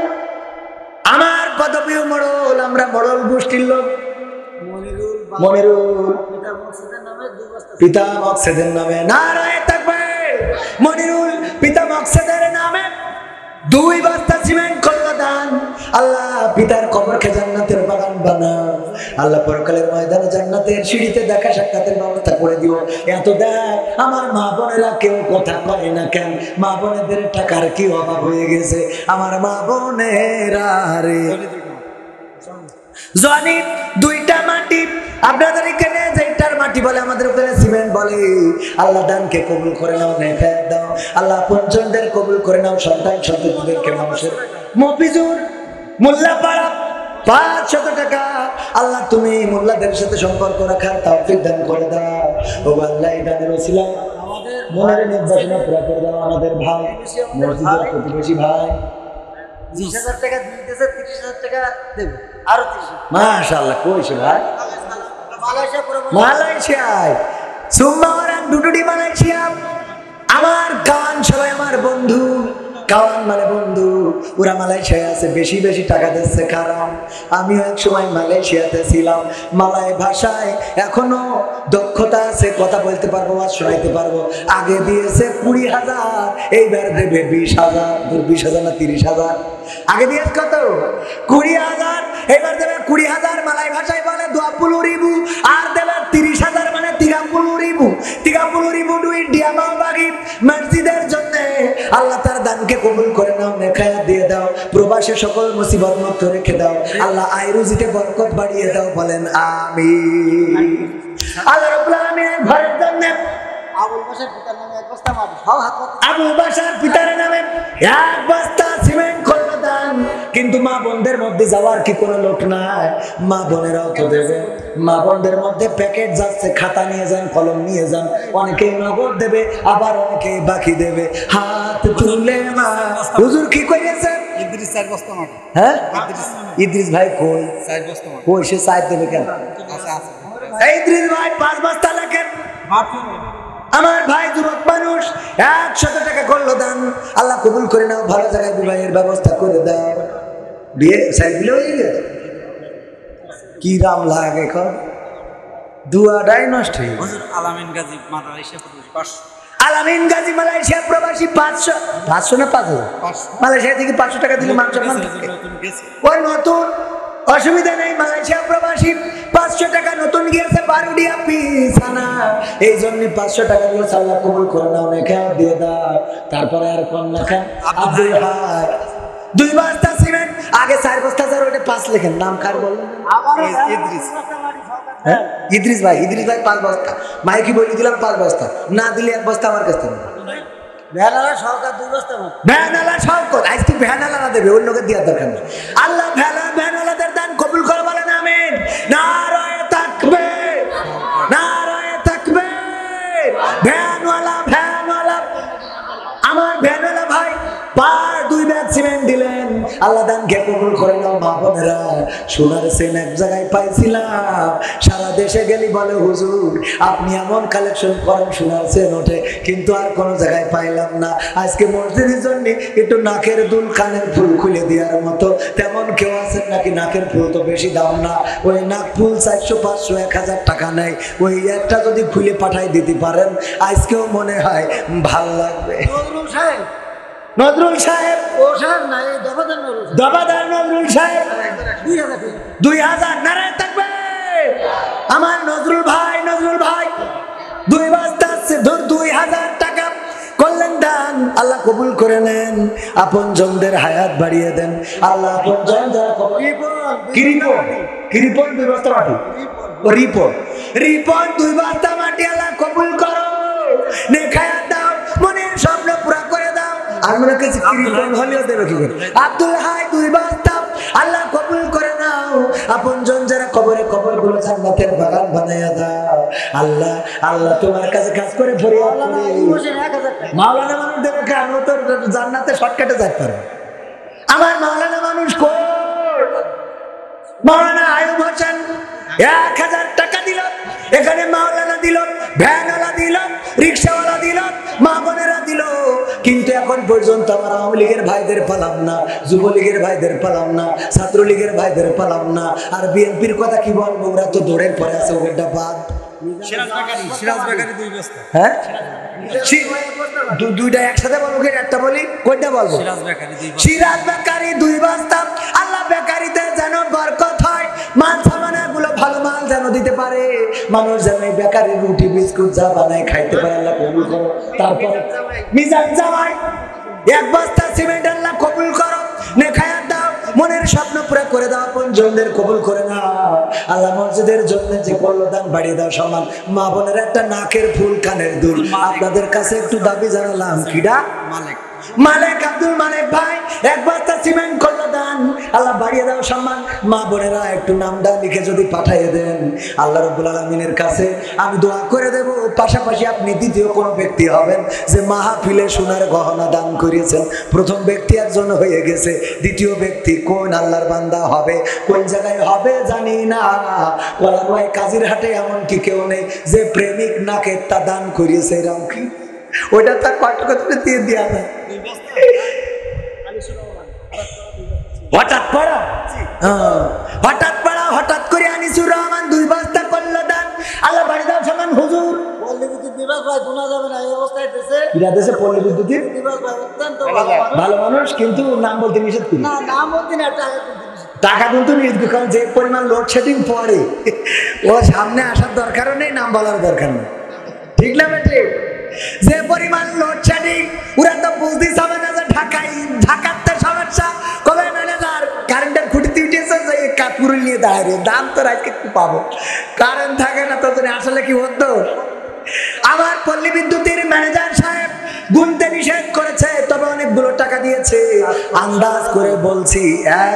আমার পদবীও মোড়ল, আমরা মোড়ল গোষ্ঠীর লোক। মনিরুল পিতা মকসেদের নামে, নারায়ে তাকবীর। মনিরুল পিতা মকসেদের নামে 2 বস্তা সিমেন্ট করলো দান। আল্লাহ পিতার কবরকে জান্নাতের বাগান বানাও। আল্লাহ পরকালের ময়দানে জান্নাতের সিঁড়িতে দেখা সাক্ষাতের ব্যবস্থা করে দিও। এত দেয় আমার মা বোনেরা কেউ কথা কয় না কেন? মা বোনেদের টাকার কি অভাব হয়ে গেছে? আমার মা বোনেরা রে জানি 2টা মাটি আপনাদের এখানে যেটার মাটি বলে আমাদের ওখানে সিমেন্ট বলে। আল্লাহ দানকে কবুল করে নাও, নেফাত দাও। আল্লাহ পঞ্চমদের কবুল করে নাও, সন্তান সন্ততিদেরকে মানুষের। মফিজুর মোল্লাপাড়া 500 টাকা। আল্লাহ তুমি মোল্লাদের সাথে সম্পর্ক রাখার তৌফিক দান করে দাও। ও আল্লাহ এই দানের ওসিলা আমাদের মনের নির্বাচনা পুরা করে দাও। আমাদের ভাই মসজিদের প্রতিবেশী ভাই 20,000 টাকা দিতেছে, 30,000 টাকা দেবে, আরো 30,000। মাশাআল্লাহ। কইছে ভাই? মালয়েশিয়ায়। সুমারান ডুডুডি মালয়েশিয়া। আমার গান সবাই আমার বন্ধু, কাওয়ান মানে বন্ধু। ওরা মালয়েশিয়ায় আছে, বেশি বেশি টাকা দিচ্ছে কারণ আমিও এক সময় মালয়েশিয়াতে ছিলাম। মালয় ভাষায় এখনো দক্ষতা আছে, কথা বলতে পারবো, আর শোনাইতে পারবো। আগে দিয়েছে 20,000, এইবার দেবে 20,000। 20,000 না 30,000? আগে দিয়েছে কত? 20,000, এবার দেবে 20,000। মালয় ভাষায় বলে 20,000, আর দেবে 30,000 মানে 30,000। 30,000 দুই ডিয়ামাও বাগি মসজিদের জন্য। আল্লাহ তার দানকে কবুল করে নাও, নেখায়া দিয়ে দাও। প্রবাসে সকল মুসিবত মুক্ত রেখে দাও। আল্লাহ আয় রুজিতে বরকত বাড়িয়ে দাও। বলেন আমিন। আল্লাহ রাব্বুল আলামিনের ঘরের জন্য আবুল বাশার পিতার নামে 1 বস্তা মাটি, হাও হাত পাতো। আবু বাশার পিতার নামে 1 বস্তা সিমেন্ট করলো দান। কিন্তু মা বোনদের মধ্যে যাওয়ার কি কোনো লোক নাই? মা বোনেরাও তো দেবে। মা বোনদের মধ্যে প্যাকেট যাচ্ছে, খাতা নিয়ে যান, কলম নিয়ে যান। অনেকে নগদ দেবে, আবার অনেকে বাকি দেবে। হাত তুলে মা হুজুর কি কইছে? ইদ্রিস 4 বস্তা মাটি। হ্যাঁ ইদ্রিস ভাই কই? 4 বস্তা মাটি। কই সে সাইড দেবে কেন? আচ্ছা আচ্ছা। এই ইদ্রিস ভাই 5 বস্তা লেখেন। আমার ভাই যুবক মানুষ 100 টাকা করলো দান। আল্লাহ কবুল করে নাও, ভালো জায়গায় বিবাহের ব্যবস্থা করে দাও। বিয়ে সাইড দিলে হয়ে গেছে। কি রাম লাগে এখন, দুয়াটাই নষ্ট হয়ে গেছে। আলামিন গাজী মালয়েশিয়া প্রবাসী 500। আলামিন গাজী মালয়েশিয়া প্রবাসী 500। 500 না 5,000? মালয়েশিয়া থেকে 500 টাকা দিলে মান সম্মান থাকে। ওই নতুন, অসুবিধা নেই। মালয়েশিয়া প্রবাসী 500 টাকা নতুন গিয়েছে, বারুডিয়া পিছানা। এই জন্য 500 টাকা দিয়ে আল্লাহ কবুল করে নাও, নেখা দিয়ে দাও। তারপরে আর কোন লেখা? আব্দুল হাই 2 বস্তা সিমেন্ট। আগে 4 বস্তা, যার ওটা 5 লেখেন। নাম কার বললেন? ইদ্রিস। হ্যাঁ ইদ্রিস ভাই। ইদ্রিস ভাই 5 বস্তা। মাইকি বলে দিলাম 5 বস্তা, না দিলে 1 বস্তা আমার কাছ থেকে। ভ্যানালা সহকার 2 বস্তা মাটি। ভ্যানালা সহকার আজকে ভ্যানালা না দেবে, ওই লোকের দেওয়ার দরকার নেই। আল্লাহ ভ্যানালাদের দান কবুল করে। বলেন আমিন। নারায়ে তাকবীর, নারায়ে তাকবীর। ভ্যানওয়ালা আমার ভ্যানওয়ালা ভাই 2 ব্যাগ সিমেন্ট দিলেন। আল্লাহ দানকে কবুল করে নাও। মা বোনেরা সোনার চেন এক জায়গায় পাইছিলাম, সারা দেশে গেলি বলে হুজুর আপনি এমন কালেকশন করেন, সোনার চেন ওঠে, কিন্তু আর কোনো জায়গায় পাইলাম না। আজকে মসজিদের জন্য একটু নাকের দুল, কানের ফুল খুলে দেওয়ার মতো তেমন কেউ আছেন নাকি? নাকের ফুল তো বেশি দাম না, ওই নাক ফুল 400, 500, 1000 টাকা নেয়। ওই একটা যদি খুলে পাঠাই দিতে পারেন আজকেও মনে হয় ভাল লাগবে। নজরুল সাহেব ও সাহেব না, এই দফাদার নজরুল। দফাদার নজরুল সাহেব 2000। নারায়ে তাকবীর। আমার নজরুল ভাই 2 বস্তা 2000 টাকা করলেন দান। আল্লাহ কবুল করে নেন, আপন জনদের হায়াত বাড়িয়ে দেন আল্লাহ। আপন জন যারা রিপন 2 বস্তা মাটি, রিপন 2 বস্তা মাটি আল্লাহ কবুল করো, নেখায়াত দাও, মনের স্বপ্ন পুরা করে দাও। আমরা কাছে রিপন হলেও দেবে কি করে? আব্দুল হাই 2 বস্তা আল্লাহ কবুল করে নাও, আপন জন যারা কবরে কবর গুলো জান্নাতের বাগান বানাইয়া দাও আল্লাহ। আল্লাহ তোমার কাছে কাজ করে ফরিয়াদ করি, মাওলানা মানুষ দেবে কেন? ও তো জান্নাতে শর্টকাটে যাইতে পারে। আমার মাওলানা মানুষ কই? মাওলানা আয়ুব হোসেন 1000 টাকা দিল, এখানে মাওলানা দিল, ভ্যানওয়ালা দিল, রিক্সাওয়ালা দিল, মা বোনেরা দিল, কিন্তু এখন পর্যন্ত আমার আওয়ামী লীগের ভাইদের পালাম না, যুবলীগের ভাইদের পালাম না, ছাত্রলীগের ভাইদের পালাম না। আর বিএনপির কথা কি বলবো? ওরা তো দৌড়ের পরে আছে, ওটা বাদ। হ্যাঁ, দুইটা একসাথে বলবো, একটা বলি, কোনটা বলবো? সিরাজ বেকারি 2 বস্তা আল্লাহ বেকারিতে যেন বরকত হয়, মাল সামানা গুলো ভালো মাল যেন দিতে পারে, মানুষ যেন এই বেকারি রুটি বিস্কুট যা বানায় খাইতে পারে আল্লাহ কবুল করো। তারপরে মিজান জামাই 1 বস্তা সিমেন্ট আল্লাহ কবুল করো, নেখায়াত দাও, মনের স্বপ্ন পুরো করে দাও, আপন জনদের কবুল করে নাও আল্লাহ। মসজিদের জন্য যে কল্যাণ বাড়িয়ে দাও সম্মান, মা বোনের একটা নাকের ফুল কানের দুল, আপনাদের কাছে একটু দাবি জানালাম, কিডা? মালিক আব্দুল মালিক ভাই 1 বস্তা সিমেন্ট করলো দান আল্লাহ, বাড়িয়ে দাও সম্মান। মা বোনেরা একটু নামটা লিখে যদি পাঠিয়ে দেন আল্লাহ রাব্বুল আলামিনের কাছে আমি দোয়া করে দেব। পাশাপাশি আপনি দ্বিতীয় কোন ব্যক্তি হবেন যে মাহফিলে সোনার গহনা দান করিয়েছেন। প্রথম ব্যক্তি একজন হয়ে গেছে, দ্বিতীয় ব্যক্তি কোন আল্লাহর বান্দা হবে, কোন জায়গায় হবে জানি না। কলাবাই কাজীর হাটে এমন কি কেউ নেই যে প্রেমিক নাকে তা দান করিয়েছে, এরকম কি? ওইটা তার কত দিয়ে দেওয়া যায়। হঠাৎ করে আনিসুর রহমান 2 বস্তা করলো দান আল্লাহ, বাড়ি দাও সমান হুজুর। ভালো মানুষ, কিন্তু নাম বলতে নিষেধ করি, টাকা কিন্তু কারণ যে পরিমাণ লোডশেডিং পড়ে ও সামনে আসার দরকারও নেই, নাম বলার দরকার নেই, ঠিক না বেটে? যে পরিমাণ লোডশেডিং ওরা তো বুঝতেই হবে না যে ঢাকাতে সমস্যা কবে ম্যানেজার কারেন্টের খুঁটিতে উঠেছে যে কাকুরি নিয়ে দাঁড়িয়ে দাম তো আজকে একটু পাবো, কারেন্ট থাকে না তো আসলে কি হতো? আমার পল্লী বিদ্যুতের ম্যানেজার সাহেব গুনতে নিষেধ করেছে, তবে অনেকগুলো টাকা দিয়েছে। আন্দাজ করে বলছি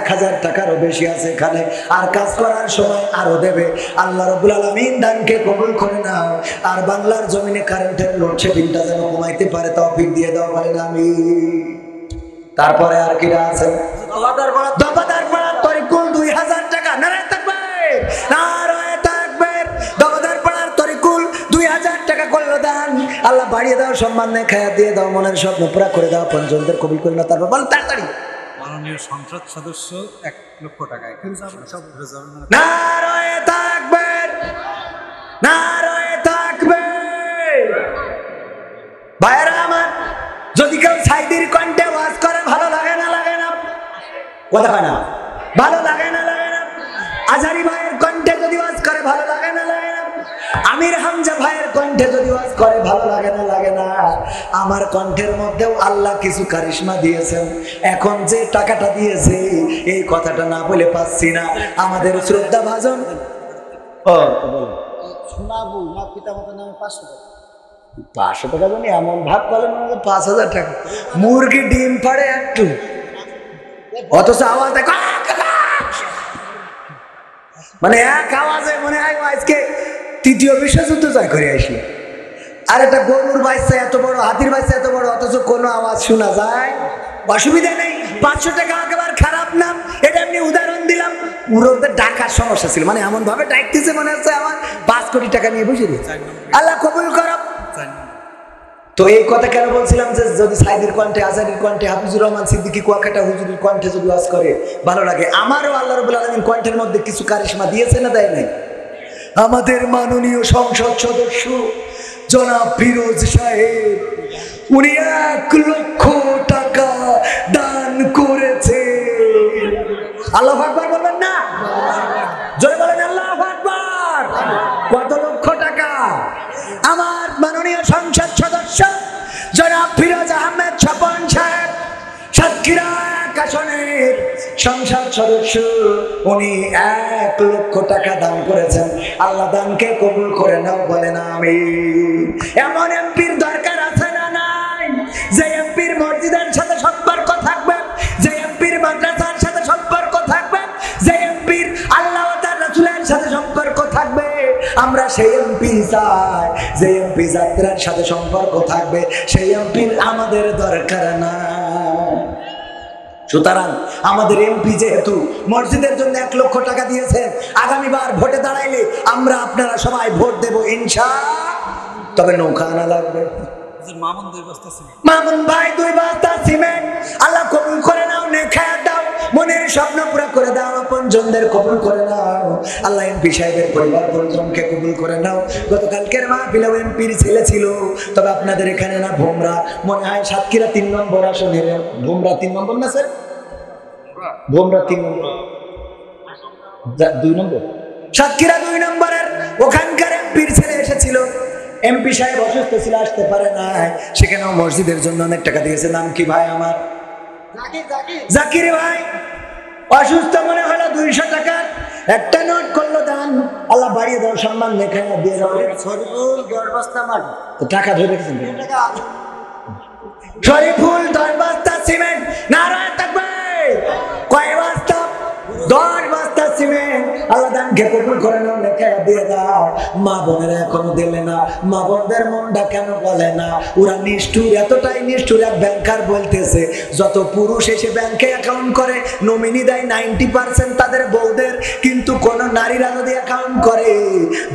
1000 টাকারও বেশি আছে এখানে, আর কাজ করার সময় আরো দেবে। আল্লাহ রাব্বুল আলামিন দানকে কবুল করে নাও, আর বাংলার জমিনে কারেন্টের লোডশেডিংটা যেন কমাইতে পারে তৌফিক দিয়ে দাও, বলেন আমি। তারপরে আর কি আছে? দফাদার পাড়া তরিকুল 2000 টাকা, নারায়ে তাকবীর, নারায়ে তাকবীর। দফাদার পাড়ার তরিকুল 2000 টাকা করলো দান আল্লাহ, বাড়িয়ে দাও সম্মান, খায়া দিয়ে দাও, মনের স্বপ্ন পুরা করে দাও, পঞ্চমদের কবুল করে নাও। তারপর বল তাড়াতাড়ি। মাননীয় সংসদ সদস্য 1 লক্ষ টাকা। নারায়ে তাকবীর, নারায়ে তাকবীর। ভাইরা আমার, যদি কেউ সাইদির কণ্ঠে ওয়াজ করে ভালো লাগে না? কথা হয় না? ভালো লাগে না? আজহারি ভাইয়ের কণ্ঠে যদি ওয়াজ করে ভালো লাগে না? আমির হামজা ভাইয়ের কণ্ঠে যদি ওয়াজ করে ভালো লাগে না? আমার কণ্ঠের মধ্যেও আল্লাহ কিছু কারিশমা দিয়েছেন। এখন যে টাকাটা দিয়েছে এই কথাটা না বলে পাচ্ছি না। আমাদের শ্রদ্ধা ভাজন শোনাবো না, পিতা মাতার নামে 500 টাকা। 500 টাকা জানি এমন ভাগ বলেন 5000 টাকা। মুরগি ডিম পাড়ে একটু, অথচ আওয়াজ মানে এক আওয়াজে মনে হয় আজকে 3য় বিশ্বযুদ্ধ জয় করে আসলো। আর একটা গরুর বাচ্চা এত বড়, হাতির বাচ্চা এত বড়, অথচ কোনো আওয়াজ শোনা যায়, অসুবিধা নেই। 500 টাকা একেবারে খারাপ না, এটা এমনি উদাহরণ দিলাম। উড়োদের ডাকার সমস্যা ছিল, মানে এমন ভাবে ডাকতেছে মনে হচ্ছে আমার 5 কোটি টাকা নিয়ে বসে দিয়েছে। আল্লাহ কবুল করো। তো এই কথা কেন বলছিলাম যে যদি সাইদির কণ্ঠে, আজহারির কণ্ঠে, হাফিজুর রহমান সিদ্দিকী কুয়াকাটা হুজুরের কণ্ঠে যদি ওয়াজ করে ভালো লাগে। আমারও আল্লাহ রাব্বুল আলামিন কণ্ঠের মধ্যে কিছু কারিশমা দিয়েছে না দেয় নাই? আমাদের মাননীয় সংসদ সদস্য জনাব ফিরোজ সাহেব, উনি 1 লক্ষ টাকা দান করেছে। আল্লাহু আকবার বলবেন না? জোরে বলেন আল্লাহু আকবার। কত লক্ষ টাকা? আমার মাননীয় সংসদ সদস্য জনাব ফিরোজ আহমেদ স্বপন সংসদ সদস্য, উনি 1 লক্ষ টাকা দান করেছেন। আল্লাহ দানকে কবুল করে নাও, বলে না আমি। এমন এমপির দরকার আছে না নাই, যে এমপির মসজিদের সাথে সম্পর্ক থাকবে, যে এমপির মাদ্রাসার সাথে সম্পর্ক থাকবে, যে এমপির আল্লাহ ও তার রাসূলের সাথে সম্পর্ক থাকবে। আমরা সেই এমপি চাই, যে এমপি যাত্রার সাথে সম্পর্ক থাকবে, সেই এমপির আমাদের দরকার না। সুতরাং আমাদের এমপি যেহেতু মসজিদের জন্য 1 লক্ষ টাকা দিয়েছে, আগামীবার ভোটে দাঁড়াইলে আমরা আপনারা সবাই ভোট দেব ইনশাআল্লাহ। তবে নৌকা আনা লাগবে। মামুন 2 বস্তা সিমেন্ট। মামুন ভাই 2 বস্তা সিমেন্ট, আল্লাহ কবুল করে নাও, নেখায়াত দাও, মনের স্বপ্ন পুরো করে দাও, আপনজনদের কবুল করে নাও। আল্লাহ এমপি সাহেবের পরিবার পরিজনকে কবুল করে নাও। গতকালকের মাহফিলেও এমপির ছেলে ছিল, তবে আপনাদের এখানে না, ভোমরা মনে হয় সাতক্ষীরা 3 নম্বর আসনে। ভোমরা 3 নম্বর না স্যার? ভোমরা 3 নম্বর, 2 নম্বর, সাতক্ষীরা 2 নম্বরের ওখানকার এমপির ছেলে এসেছিল। এমপি সাহেব অসুস্থ ছিল, আসতে পারে না, সেখানেও মসজিদের জন্য অনেক টাকা দিয়েছে। নাম কি ভাই আমার? জাকির ভাই। অসুস্থ মনে হলো, 200 টাকা একটা নোট করলো দান। আল্লাহ বাড়িয়ে দাও, সম্মান লেখা দিয়ে দাও। শরীফুল 10 বস্তা মাটি। তো টাকা ধরে রেখেছেন। শরীফুল 10 বস্তা সিমেন্ট। নারায়ে তাকবীর। কয় বস্তা? 10 বস্তা সিমেন্ট। আল্লাহ দানকে কবুল করে নাও, লেখা দিয়ে দাও। মা বোনেরা এখনো দিলে না, মা বোনদের মনটা কেন বলে না? ওরা নিষ্ঠুর, এতটাই নিষ্ঠুর। এক ব্যাংকার বলতেছে, যত পুরুষ এসে ব্যাংকে অ্যাকাউন্ট করে, নমিনি দেয় 90% তাদের বউদের, কিন্তু কোন নারীরা যদি অ্যাকাউন্ট করে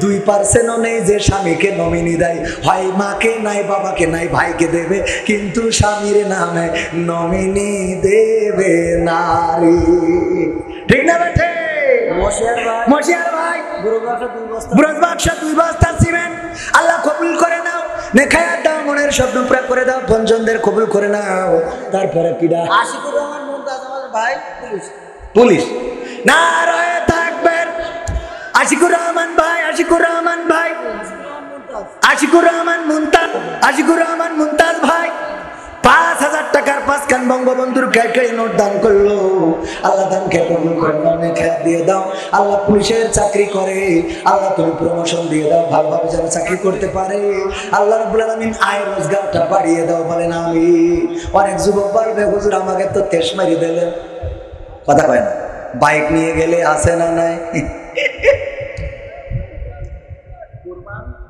2%ও নেই যে স্বামীকে নমিনি দেয়। হয় মাকে নাই, বাবাকে নাই, ভাইকে দেবে, কিন্তু স্বামীর নামে নমিনি দেবে নারী। ঠিক না বেঠে? মশিয়ার ভাই ব্রজবাক্সা 2 বস্তা সিমেন্ট। আল্লাহ কবুল করে নাও, নেখায়াত দাও, মনের স্বপ্ন পুরা করে দাও, পঞ্জনদের কবুল করে নাও। তারপরে কিডা? আশিকুর রহমান মুমতাজ আমার ভাই, পুলিশ। নারায়ে তাকবীর। আশিকুর রহমান ভাই, আশিকুর রহমান ভাই, আশিকুর রহমান মুমতাজ, আশিকুর রহমান মুমতাজ ভাই 5000 টাকার 5 খান বঙ্গবন্ধুর কেটে নোট দান করলো। আল্লাহ দানকে কবুল করে নাও, নেখায়াত দিয়ে দাও। আল্লাহ পুলিশের চাকরি করে, আল্লাহ তুমি প্রমোশন দিয়ে দাও, ভালোভাবে যেন চাকরি করতে পারে। আল্লাহ রাব্বুল আলামিন আয় রোজগারটা বাড়িয়ে দাও, বলেন আমি। অনেক যুবক বলবে, হুজুর আমাকে তো তেশ মারি দিলেন। কথা কয় না, বাইক নিয়ে গেলে আসে না নাই?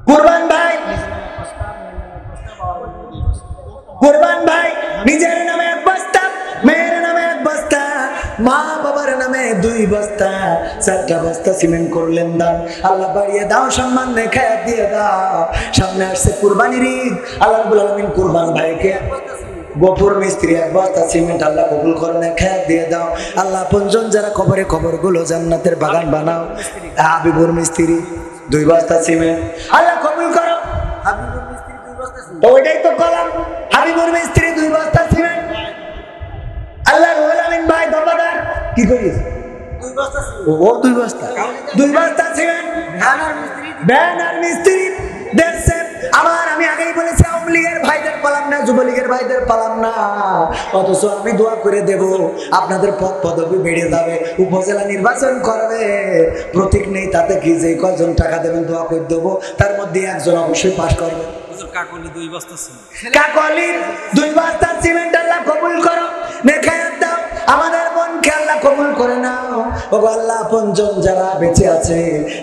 কুরবান ভাই, কুরবান ভাই নিজের নামে 1 বস্তা, মেয়ের নামে 1 বস্তা, মা বাবার নামে 2 বস্তা, 4টা বস্তা সিমেন্ট করলেন দান। আল্লাহ বাড়িয়ে দাও, সম্মান নেখায়াত দিয়ে দাও। সামনে আসছে কুরবানির ঈদ। আল্লাহ রাব্বুল আলামিন কুরবান ভাইকে গোপুর মিস্ত্রি 1 বস্তা সিমেন্ট আল্লাহ কবুল করে, নেখায়াত দিয়ে দাও। আল্লাহ পঞ্জন যারা কবরে কবরগুলো জান্নাতের বাগান বানাও। হাবিবুর মিস্ত্রি 2 বস্তা সিমেন্ট আল্লাহ কবুল করো। হাবিবুর মিস্ত্রি 2 বস্তা সিমেন্ট। তো ওইটাই তো কলাম, হাবিবুর মিস্ত্রি 2 বস্তা সিমেন্ট। আল্লাহ রাব্বুল আলামিন ভাই দরবাদার কি করিস? 2 বস্তা সিমেন্ট। ও 2 বস্তা, 2 বস্তা সিমেন্ট। ব্যানার মিস্ত্রি দেশে আমার, আমি আগেই বলেছি, আওয়ামী লীগের ভাইদের পালাম না, যুবলীগের ভাইদের পালাম না। অথচ আমি দোয়া করে দেব, আপনাদের পদ পদবি বেড়ে যাবে। উপজেলা নির্বাচন করবে, প্রতীক নেই, তাতে কি, যে কয়জন টাকা দেবেন দোয়া করে দেবো, তার মধ্যে একজন অবশ্যই পাশ করবে। কাকলি 2 বস্তা সিমেন্ট। কাকলির 2 বস্তা সিমেন্ট আল্লাহ কবুল করো, নেখায়াত দাও। আমাদের বোনকে আল্লাহ কবুল করে নাও। ও আল্লাহ, পঞ্চম যারা বেঁচে আছে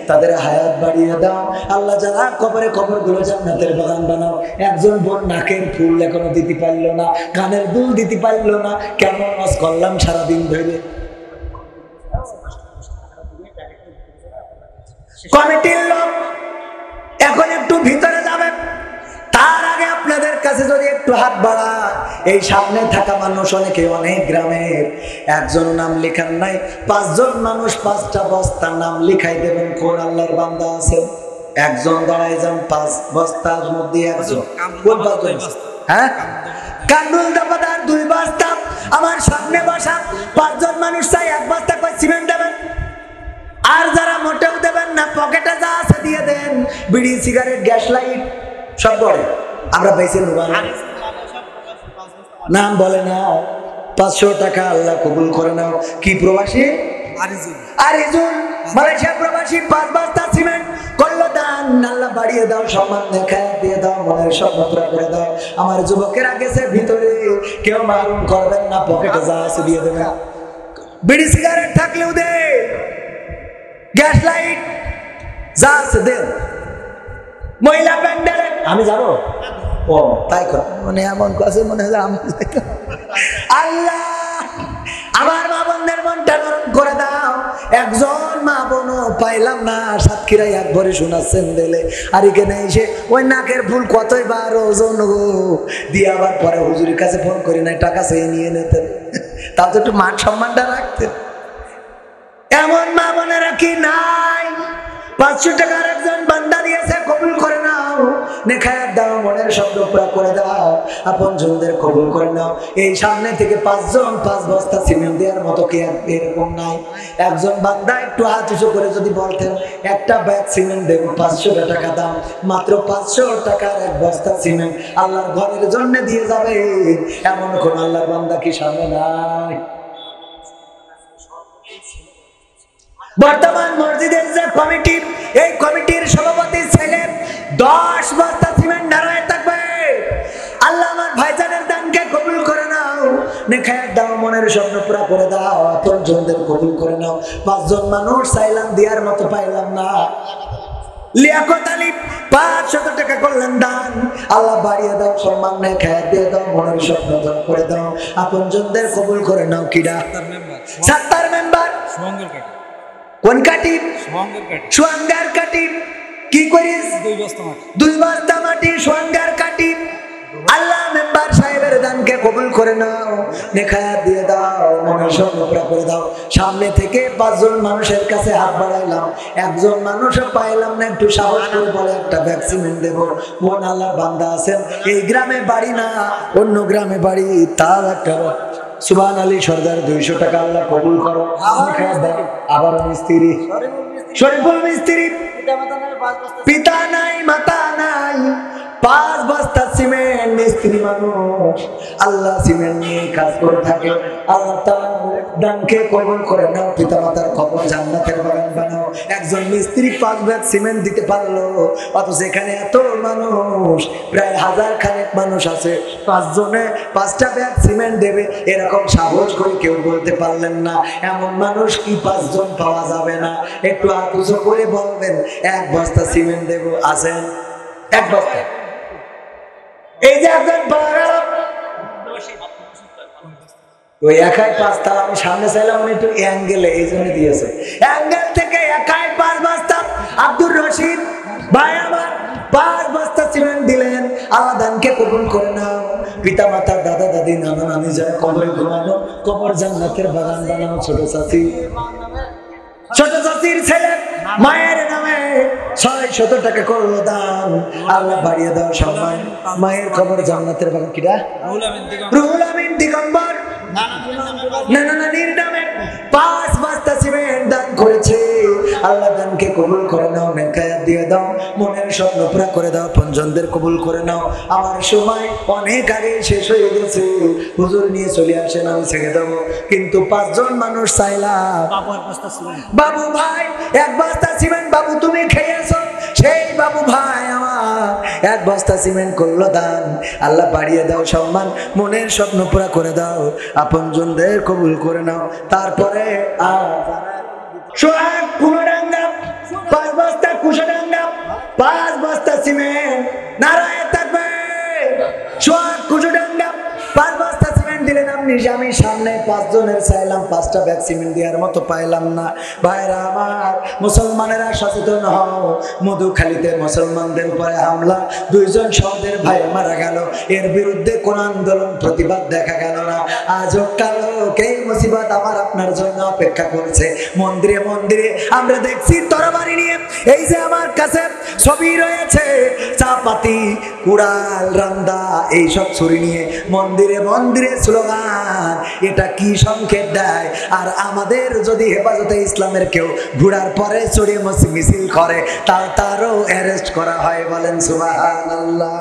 তাদের হায়াত বাড়িয়ে দাও। আল্লাহ যারা কবরে কবরগুলো জান্নাতের বাগান বানাও। একজন বোন নাকের ফুল এখনো দিতে পারলো না, কানের দুল দিতে পারলো না, কেমন ওয়াজ করলাম সারাদিন ধরে। কমিটির লোক এখন একটু ভিতরে যাবে, তার আগে আপনাদের কাছে যদি একটু হাত বাড়া। এই সামনে থাকা মানুষ অনেকে অনেক গ্রামের, একজন নাম লেখান নাই, 5 জন মানুষ 5টা বস্তার নাম লিখাই দেবেন। কোন আল্লাহর বান্দা আছে? একজন দাঁড়ায় যান, 5 বস্তার মধ্যে একজন। কোন 5 জন? হ্যাঁ, কান্দুল দাবাদার 2 বস্তা। আমার সামনে বসা 5 জন মানুষ চাই 1 বস্তা করে সিমেন্ট দেবেন। আর যারা মোটেও দেবেন না, পকেটে যা আছে দিয়ে দেন। বিড়ি, সিগারেট, গ্যাস লাইট সব করে আমরা পাইছি। নাম বলে না, 500 টাকা আল্লাহ কবুল করে নাও। কি প্রবাসী? আরিজুল মালয়েশিয়া প্রবাসী 5 বস্তা সিমেন্ট করলো দান। আল্লাহ বাড়িয়ে দাও, সম্মান দেখায় দিয়ে দাও, মনের স্বপ্ন পুরা করে দাও। আমার যুবকেরা গেছে ভিতরে, কেউ মারুম করবেন না, পকেটে যা আছে দিয়ে দেবেন। বিড়ি সিগারেট থাকলেও দে, গ্যাস লাইট যা আছে দেন। মহিলা প্যান্ডেলে আমি যাবো, ও তাই কর, মানে এমন কাছে মনে হয় আমি আল্লাহ আমার মা বোনদের মনটা নরম করে দাও। একজন মা বোনও পাইলাম না, সাতক্ষীরায় এক ভরে শোনাচ্ছেন দিলে, আর এখানে এসে ওই নাকের ফুল কতই বার ওজন গো দিয়ে আবার পরে হুজুরের কাছে ফোন করি নাই, টাকা চেয়ে নিয়ে নিতেন, তাও তো একটু মান সম্মানটা রাখতেন। এমন মা বোনেরা কি নাই? 500 টাকার একজন বান্দা দিয়েছে, কবুল করে নাও, নেখায়াত দাও, মনের শব্দ পুরা করে দাও, আপন জনদের কবুল করে নাও। এই সামনে থেকে 5 জন 5 বস্তা সিমেন্ট দেওয়ার মতো কি এরকম নাই? একজন বান্দা একটু হাত উঁচু করে যদি বলতেন একটা ব্যাগ সিমেন্ট দেবো, 500 টাকা দাম, মাত্র 500 টাকার এক বস্তা সিমেন্ট আল্লাহর ঘরের জন্য দিয়ে যাবে, এমন কোন আল্লাহর বান্দা কি সামনে নাই? বর্তমান মসজিদের যে কমিটি, এই কমিটির সভাপতির ছেলে 10 বস্তা সিমেন্ট নারায় থাকবে। আল্লাহ আমার ভাইজানের দানকে কবুল করে নাও, নেখায়াত দাও, মনের স্বপ্ন পুরা করে দাও, আপন জনদের কবুল করে নাও। 5 জন মানুষ চাইলাম দেওয়ার মতো পাইলাম না। লিয়াকত আলী 500 টাকা করলেন দান, আল্লাহ বাড়িয়ে দাও, সম্মান নেখায়াত দিয়ে দাও, মনের স্বপ্ন করে দাও, আপন জনদের কবুল করে নাও। কিডা? 70 মেম্বার। কোন কাটি? সোয়াঙ্গার কাটি। কি করিস? 2 বস্তা মাটি সোয়াঙ্গার কাটি। আল্লাহ মেম্বার সাহেবের দানকে কবুল করে নাও, নেখায়াত দিয়ে দাও, মনের স্বপ্ন পুরা করে দাও। সামনে থেকে 5 জন মানুষের কাছে হাত বাড়াইলাম, একজন মানুষও পাইলাম না, একটু সাহস করে বলে একটা ভ্যাকসিন দেবো। মন আল্লাহর বান্দা আছেন, এই গ্রামে বাড়ি না অন্য গ্রামে বাড়ি, তার একটা সুবহান আলী সর্দার 200 টাকা আল্লাহ কবুল করো। আবার মিস্ত্রি শরীফুল মিস্ত্রি, পিতা নাই মাতা নাই, 5 বস্তা সিমেন্ট, মিস্ত্রি মানুষ, আল্লাহ সিমেন্ট নিয়ে কাজ করে থাকে। আল্লাহ তাআলা দানকে কবুল করে নাও, পিতা মাতার কবর জান্নাতের বাগান বানাও। একজন মিস্ত্রি 5 ব্যাগ সিমেন্ট দিতে পারলো, অথচ এখানে এত মানুষ, প্রায় 1000 খানেক মানুষ আছে, 5 জনে 5টা ব্যাগ সিমেন্ট দেবে, এরকম সাহস করে কেউ বলতে পারলেন না। এমন মানুষ কি 5 জন পাওয়া যাবে না? একটু হাত উঁচু করে বলবেন 1 বস্তা সিমেন্ট দেবো, আছেন? 1 বস্তা। এই যে একজন পাওয়া গেল, ওই একাই 5 তালা, আমি সামনে চাইলাম, উনি একটু অ্যাঙ্গেলে এই জন্য দিয়েছে, অ্যাঙ্গেল থেকে একাই 5 বস্তা। আব্দুর রশিদ ভাই আমার 5 বস্তা সিমেন্ট দিলেন, আল্লাহ দানকে কবুল করে নাও। পিতা মাতা, দাদা দাদি, নানা নানি যায় কবরে ঘুমানো, কবর জান্নাতের বাগান বানাও। ছোট চাচির ছেলে মায়ের নামে 600 টাকা করলো দান, আল্লাহ বাড়িয়ে দাও, সম্মান, মায়ের কবর জান্নাতের বাগান। কিরা? রুহুল আমিন দিগম্বর নানা নানির নামে 5 বস্তা সিমেন্ট দান করেছে, আল্লাহ দানকে কবুল করে নাও, নেখায়াত দিয়ে দাও, মনের স্বপ্ন পুরা করে দাও, পঞ্জনদের কবুল করে নাও। আমার সময় অনেক আগে শেষ হয়ে গেছে, হুজুর নিয়ে চলে আসেন, আমি ছেড়ে দেবো, কিন্তু 5 জন মানুষ চাইলাম। বাবু ভাই 1 বস্তা সিমেন্ট, বাবু তুমি খেয়েছো, সেই বাবু ভাই আমার 1 বস্তা সিমেন্ট করলো দান, আল্লাহ বাড়িয়ে দাও, সম্মান, মনের স্বপ্ন পুরা করে দাও, আপন জনদের কবুল করে নাও। তারপরে সোহাগ কুমারাঙ্গা 5 বস্তা, কুশারাঙ্গা 5 বস্তা সিমেন্ট, নারায় থাকবে। সোহাগ কুশারাঙ্গা 5 বস্তা সিমেন্ট দিলেন আপনি, আমি সামনে 5 জনের চাইলাম, 5টা ব্যাগ সিমেন্ট দেওয়ার মতো পাইলাম না। ভাইরা আমার, মুসলমানেরা সচেতন হও। মধুখালীতে মুসলমানদের উপরে হামলা, 2 জন সহদের ভাই মারা গেল, এর বিরুদ্ধে কোন আন্দোলন প্রতিবাদ দেখা গেল না। আজও কালো এই মুসিবত আমার আপনার জন্য অপেক্ষা করছে। মন্দিরে মন্দিরে আমরা দেখছি তরবারি নিয়ে, এই যে আমার কাছে ছবি রয়েছে, চাপাতি, কুড়াল, রান্দা, এইসব ছুরি নিয়ে মন্দিরে মন্দিরে স্লোগান, এটা কি সংকেত দেয়? আর আমাদের যদি হেফাজতে ইসলামের কেউ ঘোড়ার পরে চড়ে মিছিল করে, তারও অ্যারেস্ট করা হয়। বলেন সুবহানাল্লাহ।